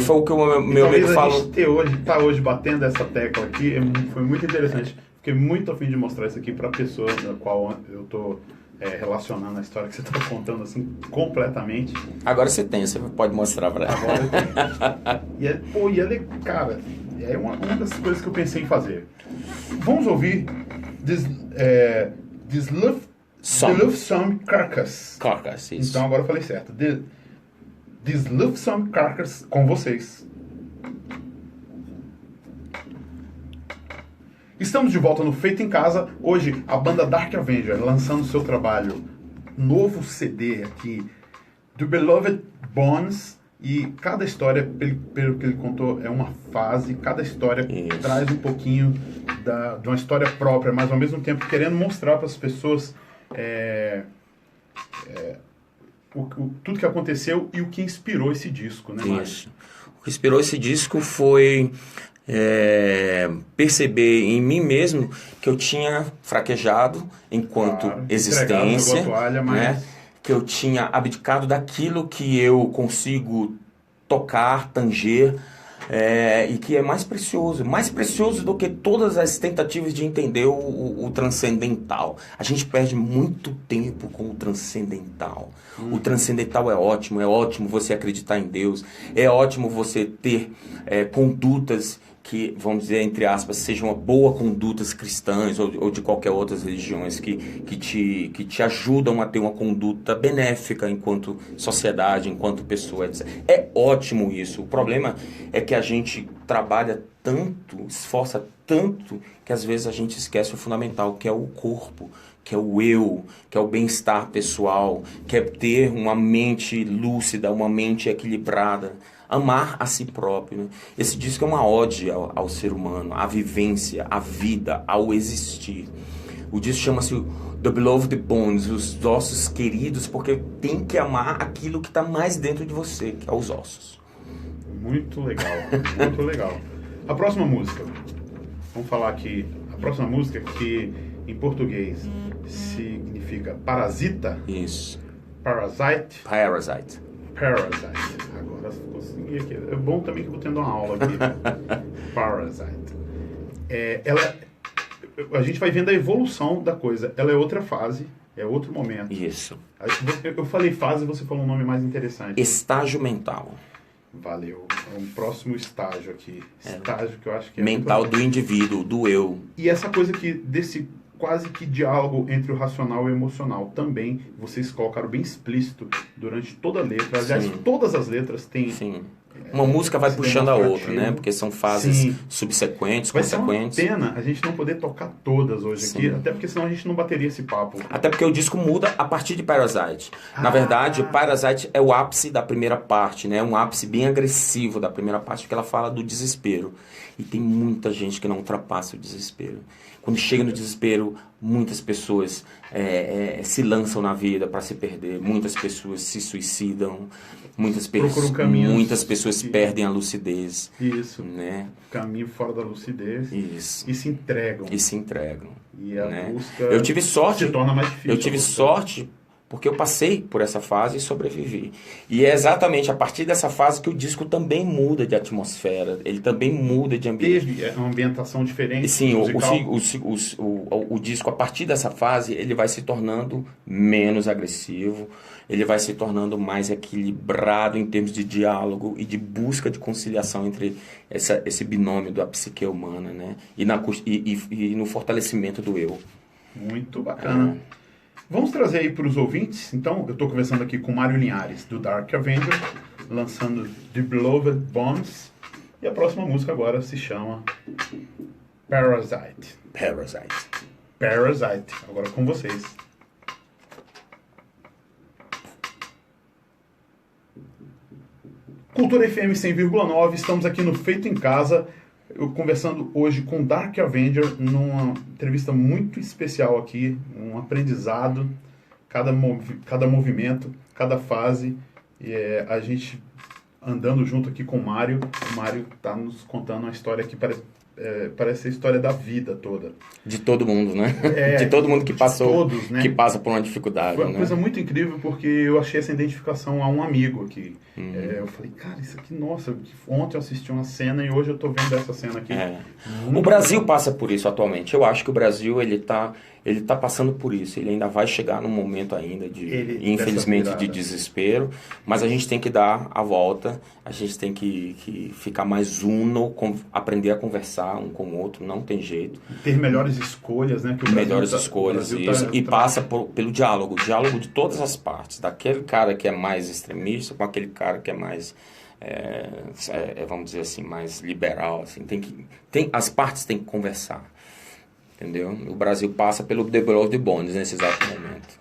Foi o que o meu amigo falou. A gente tá hoje batendo essa tecla aqui, foi muito interessante. Fiquei muito a fim de mostrar isso aqui pra pessoa da qual eu tô relacionando a história que você tá contando, assim, completamente. Agora você pode mostrar pra ela. Agora eu tenho. E é, cara... É uma das coisas que eu pensei em fazer. Vamos ouvir This Loathsome Carcass. Carcass, isso. Então agora eu falei certo. This Loathsome Carcass com vocês. Estamos de volta no Feito em Casa. Hoje, a banda Dark Avenger lançando seu trabalho, novo CD aqui, The Beloved Bones. E cada história, pelo que ele contou, é uma fase. Cada história traz um pouquinho de uma história própria, mas ao mesmo tempo querendo mostrar para as pessoas tudo que aconteceu e o que inspirou esse disco, né, Mário? Isso. O que inspirou esse disco foi perceber em mim mesmo que eu tinha fraquejado enquanto existência, toalha, mas... né? Que eu tinha abdicado daquilo que eu consigo tocar, tanger, e que é mais precioso do que todas as tentativas de entender o transcendental. A gente perde muito tempo com o transcendental. O transcendental é ótimo você acreditar em Deus, é ótimo você ter condutas que, vamos dizer, entre aspas, sejam boas condutas cristãs ou de qualquer outras religiões que te ajudam a ter uma conduta benéfica enquanto sociedade, enquanto pessoa, etc. É ótimo isso. O problema é que a gente trabalha tanto, esforça tanto, que às vezes a gente esquece o fundamental, que é o corpo, que é o eu, que é o bem-estar pessoal, que é ter uma mente lúcida, uma mente equilibrada. Amar a si próprio, né? Esse disco é uma ode ao ser humano, à vivência, à vida, ao existir. O disco chama-se The Beloved Bones, os ossos queridos, porque tem que amar aquilo que está mais dentro de você, que é os ossos. Muito legal, muito legal. A próxima música, vamos falar aqui, a próxima música que em português significa parasita. Isso. Parasite. Parasite. Agora consegui aqui. É bom também que eu vou tendo uma aula aqui. Parasite. A gente vai vendo a evolução da coisa. Ela é outra fase, é outro momento. Isso. Eu falei fase, você falou um nome mais interessante. Estágio mental. Valeu. É um próximo estágio aqui. Estágio que eu acho que é... Mental do indivíduo, do eu. E essa coisa que desse quase que diálogo entre o racional e o emocional também, vocês colocaram bem explícito durante toda a letra. Aliás, Sim. todas as letras têm... Sim. Uma música vai puxando a outra, né? Porque são fases subsequentes, consequentes. Vai ser uma pena a gente não poder tocar todas hoje aqui, até porque senão a gente não bateria esse papo. Até porque o disco muda a partir de Parasite. Na verdade, Parasite é o ápice da primeira parte, né? Um ápice bem agressivo da primeira parte, porque ela fala do desespero. E tem muita gente que não ultrapassa o desespero. Quando chega no desespero, muitas pessoas se lançam na vida para se perder. Muitas pessoas se suicidam. Muitas pessoas perdem a lucidez. Isso. Né? Caminho fora da lucidez. Isso. E se entregam. E a busca eu tive sorte, se torna mais difícil. Eu tive sorte porque eu passei por essa fase e sobrevivi. E é exatamente a partir dessa fase que o disco também muda de atmosfera, ele também muda de ambiente. Teve uma ambientação diferente. E sim, o disco, a partir dessa fase, ele vai se tornando menos agressivo, ele vai se tornando mais equilibrado em termos de diálogo e de busca de conciliação entre esse binômio da psique humana, né? E no fortalecimento do eu. Muito bacana. Vamos trazer aí para os ouvintes. Então, eu estou conversando aqui com Mário Linhares, do Dark Avenger, lançando The Beloved Bones. E a próxima música agora se chama Parasite. Agora com vocês. Cultura FM 100,9, estamos aqui no Feito em Casa, eu conversando hoje com Dark Avenger, numa entrevista muito especial aqui, um aprendizado, cada movimento, cada fase, e a gente andando junto aqui com o Mário está nos contando uma história que parece a história da vida toda. De todo mundo, né? De todo mundo que passou, todos, né? Que passa por uma dificuldade. Foi uma coisa muito incrível, porque eu achei essa identificação a um amigo aqui. Eu falei, cara, isso aqui, nossa, ontem eu assisti uma cena e hoje eu tô vendo essa cena aqui. O Brasil passa por isso atualmente. Eu acho que o Brasil, ele tá passando por isso. Ele ainda vai chegar num momento ainda infelizmente, de desespero. Mas a gente tem que dar a volta. A gente tem que ficar mais uno, aprender a conversar um com o outro. Não tem jeito. Ter melhores escolhas, né? Que melhores escolhas, isso. E passa pelo diálogo. Diálogo de todas as partes. Daquele cara que é mais extremista com aquele cara que é mais... vamos dizer assim, mais liberal, assim, as partes têm que conversar. entendeu? O Brasil passa pelo The Blow of the Bones nesse exato momento.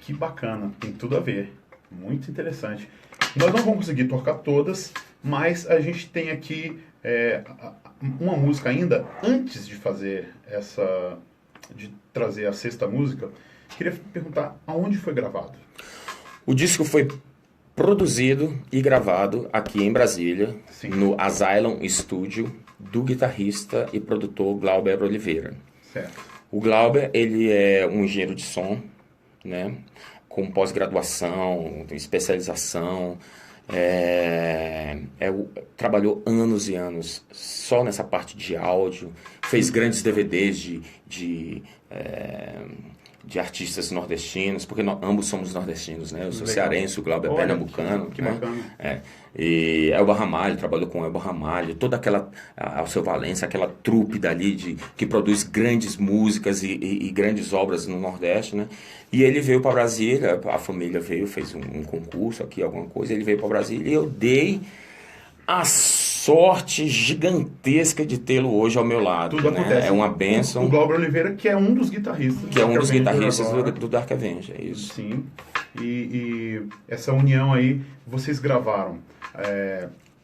Que bacana, tem tudo a ver. Muito interessante. Nós não vamos conseguir tocar todas, mas a gente tem aqui uma música ainda, antes de fazer de trazer a sexta música. Queria perguntar, aonde foi gravado? O disco foi produzido e gravado aqui em Brasília, Sim. no Asylum Studio, do guitarrista e produtor Glauber Oliveira. Certo. O Glauber, ele é um engenheiro de som, né, com pós-graduação, especialização, trabalhou anos e anos só nessa parte de áudio, fez grandes DVDs de artistas nordestinos, porque ambos somos nordestinos, né? Eu sou cearense, o Glauber é pernambucano. Que né? bacana. E Elba Ramalho, trabalhou com Elba Ramalho, toda aquela, Alceu Valença, aquela trupe dali que produz grandes músicas e grandes obras no Nordeste, né? E ele veio para Brasília, a família veio, fez um concurso aqui, alguma coisa, ele veio para Brasília e eu dei a sorte gigantesca de tê-lo hoje ao meu lado. Tudo né? acontece. É uma bênção. O Glauber Oliveira, que é um dos guitarristas. Que é um dos guitarristas do Dark Avenger, é isso. Sim. E essa união aí, vocês gravaram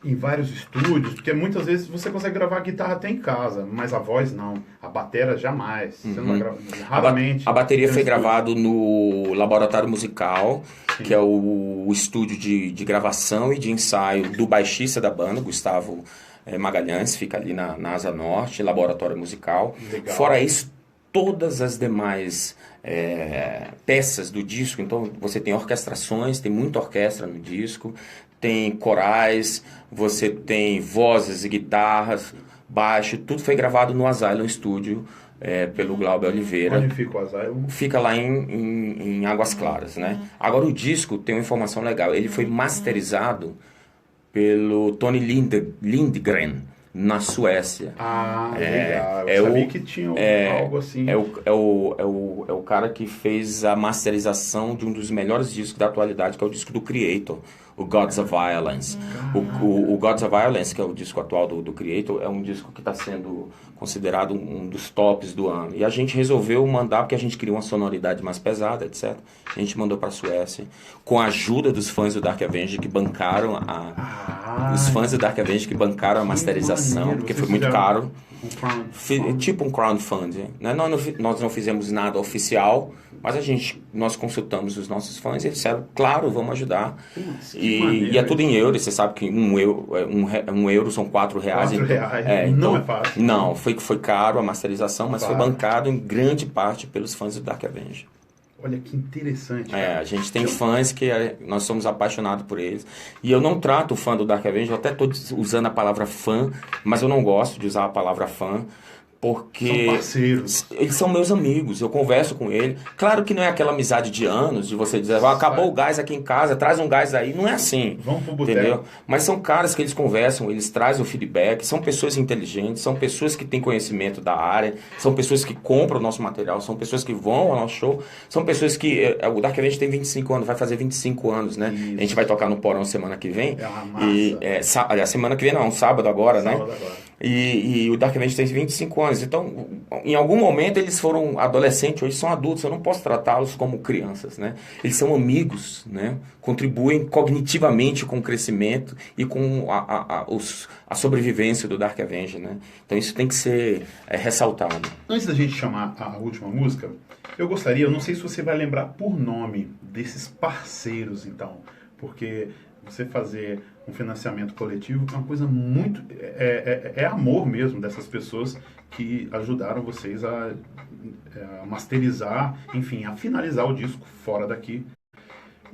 em vários estúdios, porque muitas vezes você consegue gravar a guitarra até em casa, mas a voz não. A batera jamais. Você não vai gravar, raramente. A bateria foi gravado no Laboratório Musical, Sim. que é o estúdio de gravação e de ensaio do baixista da banda, Gustavo Magalhães, fica ali na Asa Norte, Laboratório Musical. Legal. Fora isso, todas as demais peças do disco, então você tem orquestrações, tem muita orquestra no disco, tem corais, você tem vozes e guitarras, baixo, tudo foi gravado no Asylum Studio pelo Glauber Oliveira. Onde fica o Asylum? Fica lá em Águas Claras, né? Agora o disco tem uma informação legal, ele foi masterizado pelo Tony Lindgren, na Suécia. Legal. Eu sabia que tinha algo assim. É o cara que fez a masterização de um dos melhores discos da atualidade, que é o disco do Creator, o Gods of Violence. O Gods of Violence, que é o disco atual do Creator, é um disco que está sendo considerado um dos tops do ano. E a gente resolveu mandar, porque a gente queria uma sonoridade mais pesada, etc. A gente mandou para a Suécia, com a ajuda dos fãs do Dark Avenger, que bancaram os fãs do Dark Avenger que bancaram a masterização, porque foi muito caro. Tipo um crowdfunding, né? Nós não fizemos nada oficial, mas nós consultamos os nossos fãs e eles disseram, claro, vamos ajudar. E é tudo em euros, você sabe que um euro são R$4. Não é fácil. Não, foi caro a masterização, mas foi bancado em grande parte pelos fãs do Dark Avenger. Olha que interessante. A gente tem fãs que nós somos apaixonados por eles. E eu não trato o fã do Dark Avenger, eu até estou usando a palavra fã, mas eu não gosto de usar a palavra fã, porque são parceiros. Eles são meus amigos, eu converso com ele. Claro que não é aquela amizade de anos, de você dizer, acabou o gás aqui em casa, traz um gás aí. Não é assim. Vamos pro boteco. Entendeu? Mas são caras que eles conversam, eles trazem o feedback, são pessoas inteligentes, são pessoas que têm conhecimento da área, são pessoas que compram o nosso material, são pessoas que vão ao nosso show, são pessoas que... O Dark Avenger tem 25 anos, vai fazer 25 anos, né? Isso. A gente vai tocar no Porão semana que vem. Aliás, semana que vem não, sábado agora, né? E o Dark Avenger tem 25 anos. Então, em algum momento eles foram adolescentes, hoje são adultos. Eu não posso tratá-los como crianças, né? Eles são amigos, né? Contribuem cognitivamente com o crescimento e com a sobrevivência do Dark Avenger, né? Então isso tem que ser ressaltado. Antes da gente chamar a última música, eu gostaria, eu não sei se você vai lembrar por nome desses parceiros, então, porque você fazer um financiamento coletivo é uma coisa muito... É amor mesmo dessas pessoas que ajudaram vocês a masterizar, enfim, a finalizar o disco fora daqui.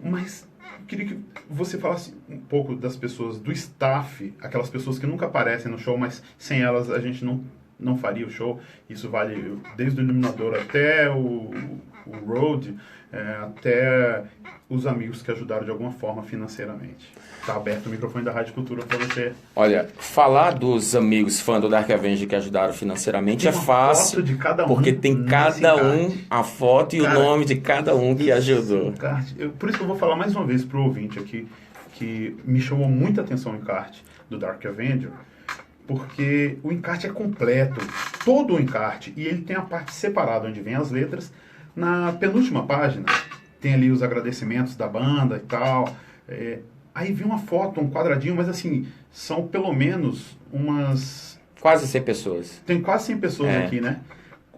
Mas eu queria que você falasse um pouco das pessoas do staff, aquelas pessoas que nunca aparecem no show, mas sem elas a gente não faria o show. Isso vale desde o Iluminador até o Road, até os amigos que ajudaram de alguma forma financeiramente. Está aberto o microfone da Rádio Cultura para você. Olha, falar dos amigos fãs do Dark Avenger que ajudaram financeiramente é fácil, foto de cada um, porque tem cada um, a foto e o nome de cada um que ajudou. Por isso que eu vou falar mais uma vez para o ouvinte aqui, que me chamou muita atenção o encarte do Dark Avenger, porque o encarte é completo. todo o encarte, e ele tem a parte separada onde vem as letras. Na penúltima página, tem ali os agradecimentos da banda e tal. Aí vem uma foto, um quadradinho, mas assim, são pelo menos umas... Quase 100 pessoas. Tem quase 100 pessoas aqui, né?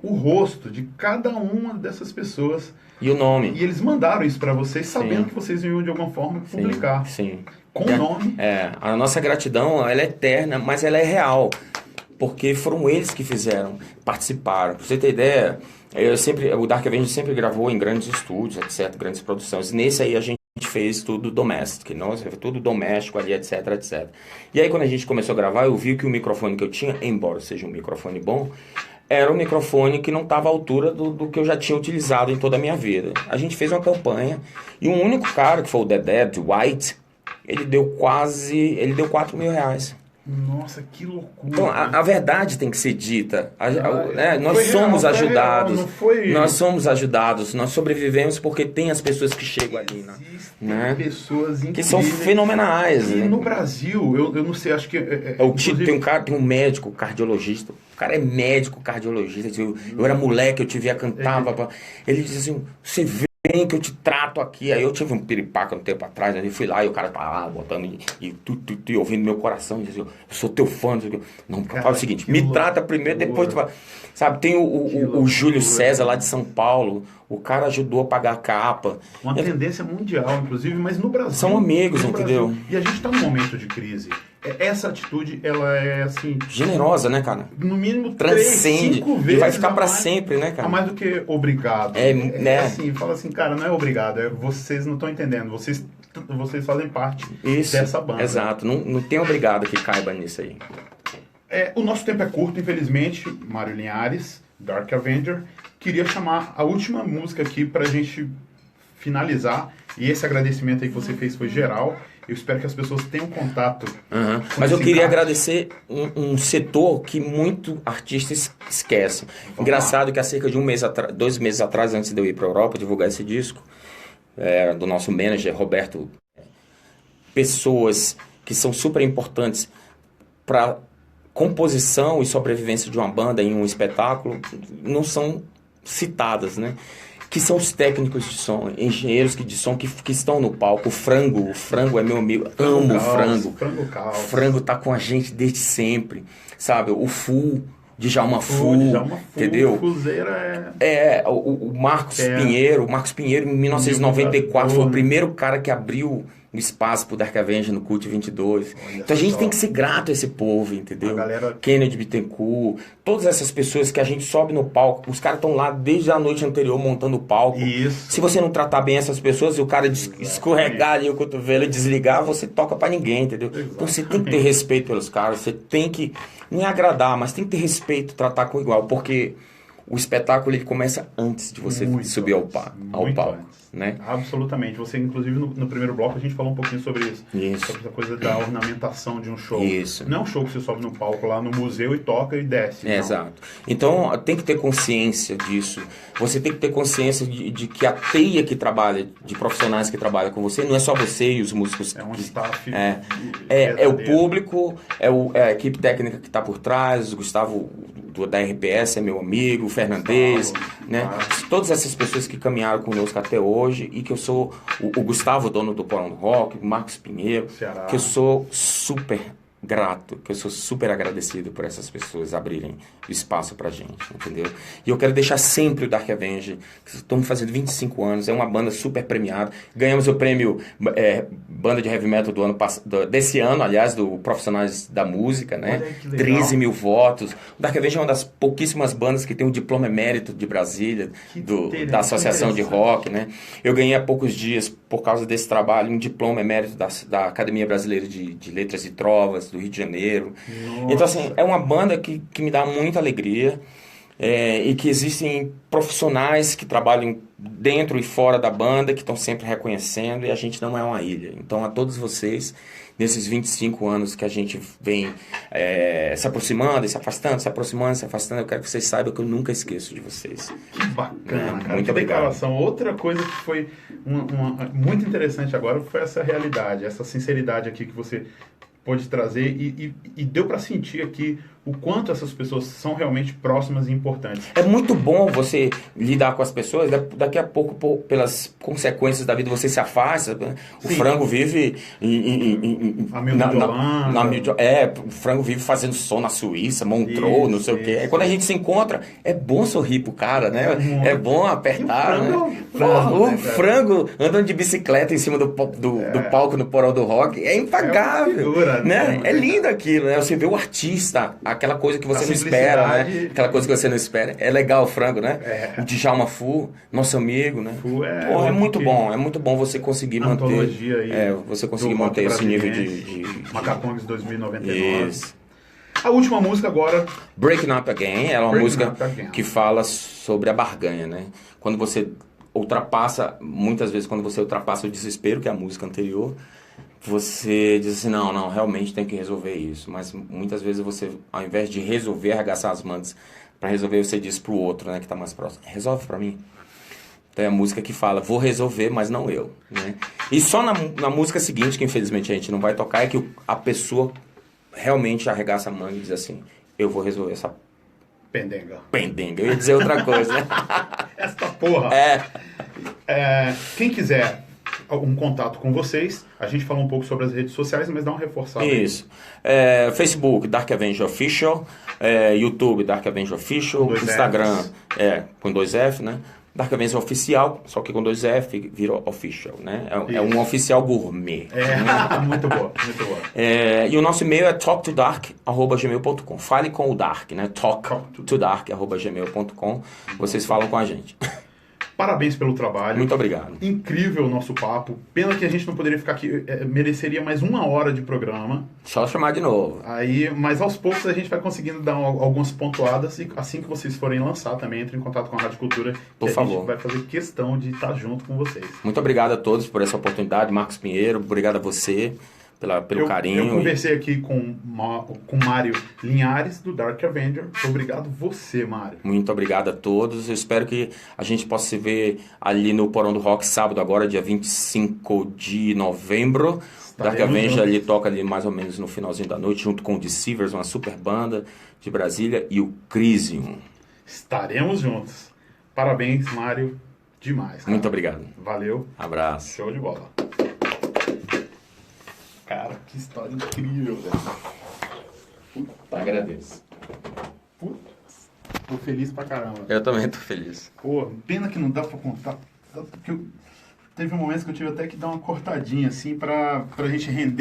O rosto de cada uma dessas pessoas. E o nome. E eles mandaram isso para vocês, sabendo que vocês iam de alguma forma publicar. Sim. Com o nome. A nossa gratidão, ela é eterna, mas ela é real. Porque foram eles que fizeram, participaram. Pra você ter ideia, o Dark Avenger sempre gravou em grandes estúdios, etc., grandes produções. Nesse aí a gente fez tudo doméstico, tudo doméstico ali, etc, etc. E aí quando a gente começou a gravar, eu vi que o microfone que eu tinha, embora seja um microfone bom, era um microfone que não estava à altura do que eu já tinha utilizado em toda a minha vida. A gente fez uma campanha e um único cara, que foi o Dedé White, ele deu R$4.000. Nossa, que loucura. Então, a verdade tem que ser dita. Nós somos ajudados. Nós somos ajudados. Nós sobrevivemos porque tem as pessoas que chegam ali. Né? Pessoas que são fenomenais. E no Brasil, eu não sei, acho que... Tem um médico cardiologista. O cara é médico cardiologista. Eu era moleque, eu te via cantar. Ele diz assim, você vê que eu te trato aqui. Aí eu tive um piripaca um tempo atrás, eu fui lá e o cara tá lá botando e ouvindo meu coração, e dizia, eu sou teu fã. Não, cara, fala o seguinte, me trata primeiro, depois tu vai. Sabe, tem o Júlio César lá de São Paulo, o cara ajudou a pagar a capa. Uma tendência mundial, inclusive, mas no Brasil... São amigos, entendeu? Brasil, e a gente tá num momento de crise. Essa atitude, ela é assim... generosa, né, cara? No mínimo transcende 3, 5 vezes. E vai ficar pra sempre, né, cara? A mais do que obrigado. Né? Assim, fala assim, cara, não é obrigado. Vocês não estão entendendo. Vocês fazem parte dessa banda. Exato. Não tem obrigado que caiba nisso aí. O nosso tempo é curto, infelizmente. Mário Linhares, Dark Avenger. Queria chamar a última música aqui pra gente finalizar. E esse agradecimento aí que você fez foi geral. Eu espero que as pessoas tenham contato. Mas eu queria agradecer um setor que muito artistas esquecem. Engraçado que há cerca de 2 meses atrás, antes de eu ir para a Europa divulgar esse disco, do nosso manager, Roberto, pessoas que são super importantes para composição e sobrevivência de uma banda em um espetáculo não são citadas, né? Que são os técnicos de som, engenheiros de som que estão no palco. O Frango é meu amigo, amo o Frango. O Frango tá com a gente desde sempre, sabe? O Fu, Djalma Fu, entendeu? O Marcos Pinheiro. O Marcos Pinheiro, em 1994, foi o primeiro cara que abriu um espaço pro Dark Avenger no Cult 22. Então a gente tem que ser grato a esse povo, entendeu? Kennedy Bittencourt, todas essas pessoas que a gente sobe no palco, os caras estão lá desde a noite anterior montando o palco. Se você não tratar bem essas pessoas, e o cara escorregar ali o cotovelo e desligar, você toca pra ninguém, entendeu? Então você tem que ter respeito pelos caras, você tem que, não é agradar, mas tem que ter respeito, tratar com igual, porque o espetáculo ele começa antes de você subir ao palco. Né? Absolutamente. Você, inclusive, no primeiro bloco, a gente falou um pouquinho sobre isso. Sobre essa coisa da ornamentação de um show. Não é um show que você sobe no palco lá no museu e toca e desce. Exato. Então, tem que ter consciência disso. Você tem que ter consciência de que a teia que trabalha, de profissionais que trabalham com você, não é só você e os músicos. É um staff. É o público, é a equipe técnica que está por trás, o Gustavo da RPS é meu amigo, o Fernandes, né? Todas essas pessoas que caminharam conosco até hoje e que eu sou o Gustavo, dono do Porão do Rock, o Marcos Pinheiro, que eu sou super grato, que eu sou super agradecido por essas pessoas abrirem o espaço pra gente, entendeu? E eu quero deixar sempre o Dark Avenger, que estamos fazendo 25 anos, é uma banda super premiada, ganhamos o prêmio Banda de Heavy Metal desse ano, aliás, do Profissionais da Música, né? 13 mil votos. O Dark Avenger é uma das pouquíssimas bandas que tem um diploma emérito de Brasília, da Associação de Rock, né? Eu ganhei há poucos dias, por causa desse trabalho, um diploma emérito da Academia Brasileira de Letras e Trovas, do Rio de Janeiro. Nossa. Então, assim, é uma banda que me dá muita alegria e que existem profissionais que trabalham dentro e fora da banda, que estão sempre reconhecendo, e a gente não é uma ilha. Então, a todos vocês, nesses 25 anos que a gente vem se aproximando, se afastando, se aproximando, se afastando, eu quero que vocês saibam que eu nunca esqueço de vocês. Que bacana, cara. Muito que obrigado. Declaração. Outra coisa que foi muito interessante agora foi essa realidade, essa sinceridade aqui que você pôde trazer e deu para sentir aqui o quanto essas pessoas são realmente próximas e importantes. É muito bom você lidar com as pessoas, daqui a pouco, pelas consequências da vida, você se afasta. O Sim. frango vive o frango vive fazendo som na Suíça, Montreux, não sei o quê. Aí quando a gente se encontra, é bom sorrir pro cara, né? É bom apertar, o frango andando de bicicleta em cima do palco no Porão do Rock, é impagável, figura, né? É lindo aquilo, né? Você vê o artista, aquela coisa que você não espera, né? Aquela coisa que você não espera. É legal o frango, né? O Djalma Fu, nosso amigo, né? Pô, é muito bom você conseguir manter. Você conseguir manter esse nível de Macacongs 2099. Isso. A última música agora, Breaking Up Again, ela é uma música que fala sobre a barganha, né? Quando você muitas vezes quando você ultrapassa o desespero, que é a música anterior, você diz assim, não, realmente tem que resolver isso. Mas muitas vezes você, ao invés de resolver, arregaçar as mangas para resolver, você diz pro outro, né, que tá mais próximo, resolve para mim. Então é a música que fala, vou resolver, mas não eu, né? E só na música seguinte, que infelizmente a gente não vai tocar, é que a pessoa realmente arregaça a manga e diz assim, eu vou resolver essa pendenga. Eu ia dizer outra coisa, né? Esta porra. Quem quiser um contato com vocês, a gente falou um pouco sobre as redes sociais, mas dá uma reforçada. Isso. Facebook, Dark Avenger Official. YouTube, Dark Avenger Official. Instagram, com 2F, né? Dark Avenger Oficial, só que com 2F virou Official, né? É um oficial gourmet. Muito boa, muito boa. E o nosso e-mail é talktodark@gmail.com. Fale com o Dark, né? talktodark@gmail.com. Vocês falam com a gente. Parabéns pelo trabalho. Muito obrigado. Incrível o nosso papo. Pena que a gente não poderia ficar aqui. Mereceria mais 1 hora de programa. Só chamar de novo. Mas aos poucos a gente vai conseguindo dar algumas pontuadas. E assim que vocês forem lançar também, entre em contato com a Rádio Cultura. Por favor. A gente vai fazer questão de estar junto com vocês. Muito obrigado a todos por essa oportunidade. Marcos Pinheiro, obrigado a você pelo carinho. Eu conversei aqui com Mário Linhares, do Dark Avenger. Obrigado você, Mário. Muito obrigado a todos. Eu espero que a gente possa se ver ali no Porão do Rock, sábado agora, dia 25 de novembro. Dark Avenger ali toca ali mais ou menos no finalzinho da noite, junto com o Deceivers, uma super banda de Brasília, e o Crisium. Estaremos juntos. Parabéns, Mário. Demais, cara. Muito obrigado. Valeu. Abraço. Show de bola. Cara, que história incrível, velho. Agradeço. Putz, tô feliz pra caramba. Eu também tô feliz. Pô, pena que não dá pra contar. Porque teve um momento que eu tive até que dar uma cortadinha assim pra gente render.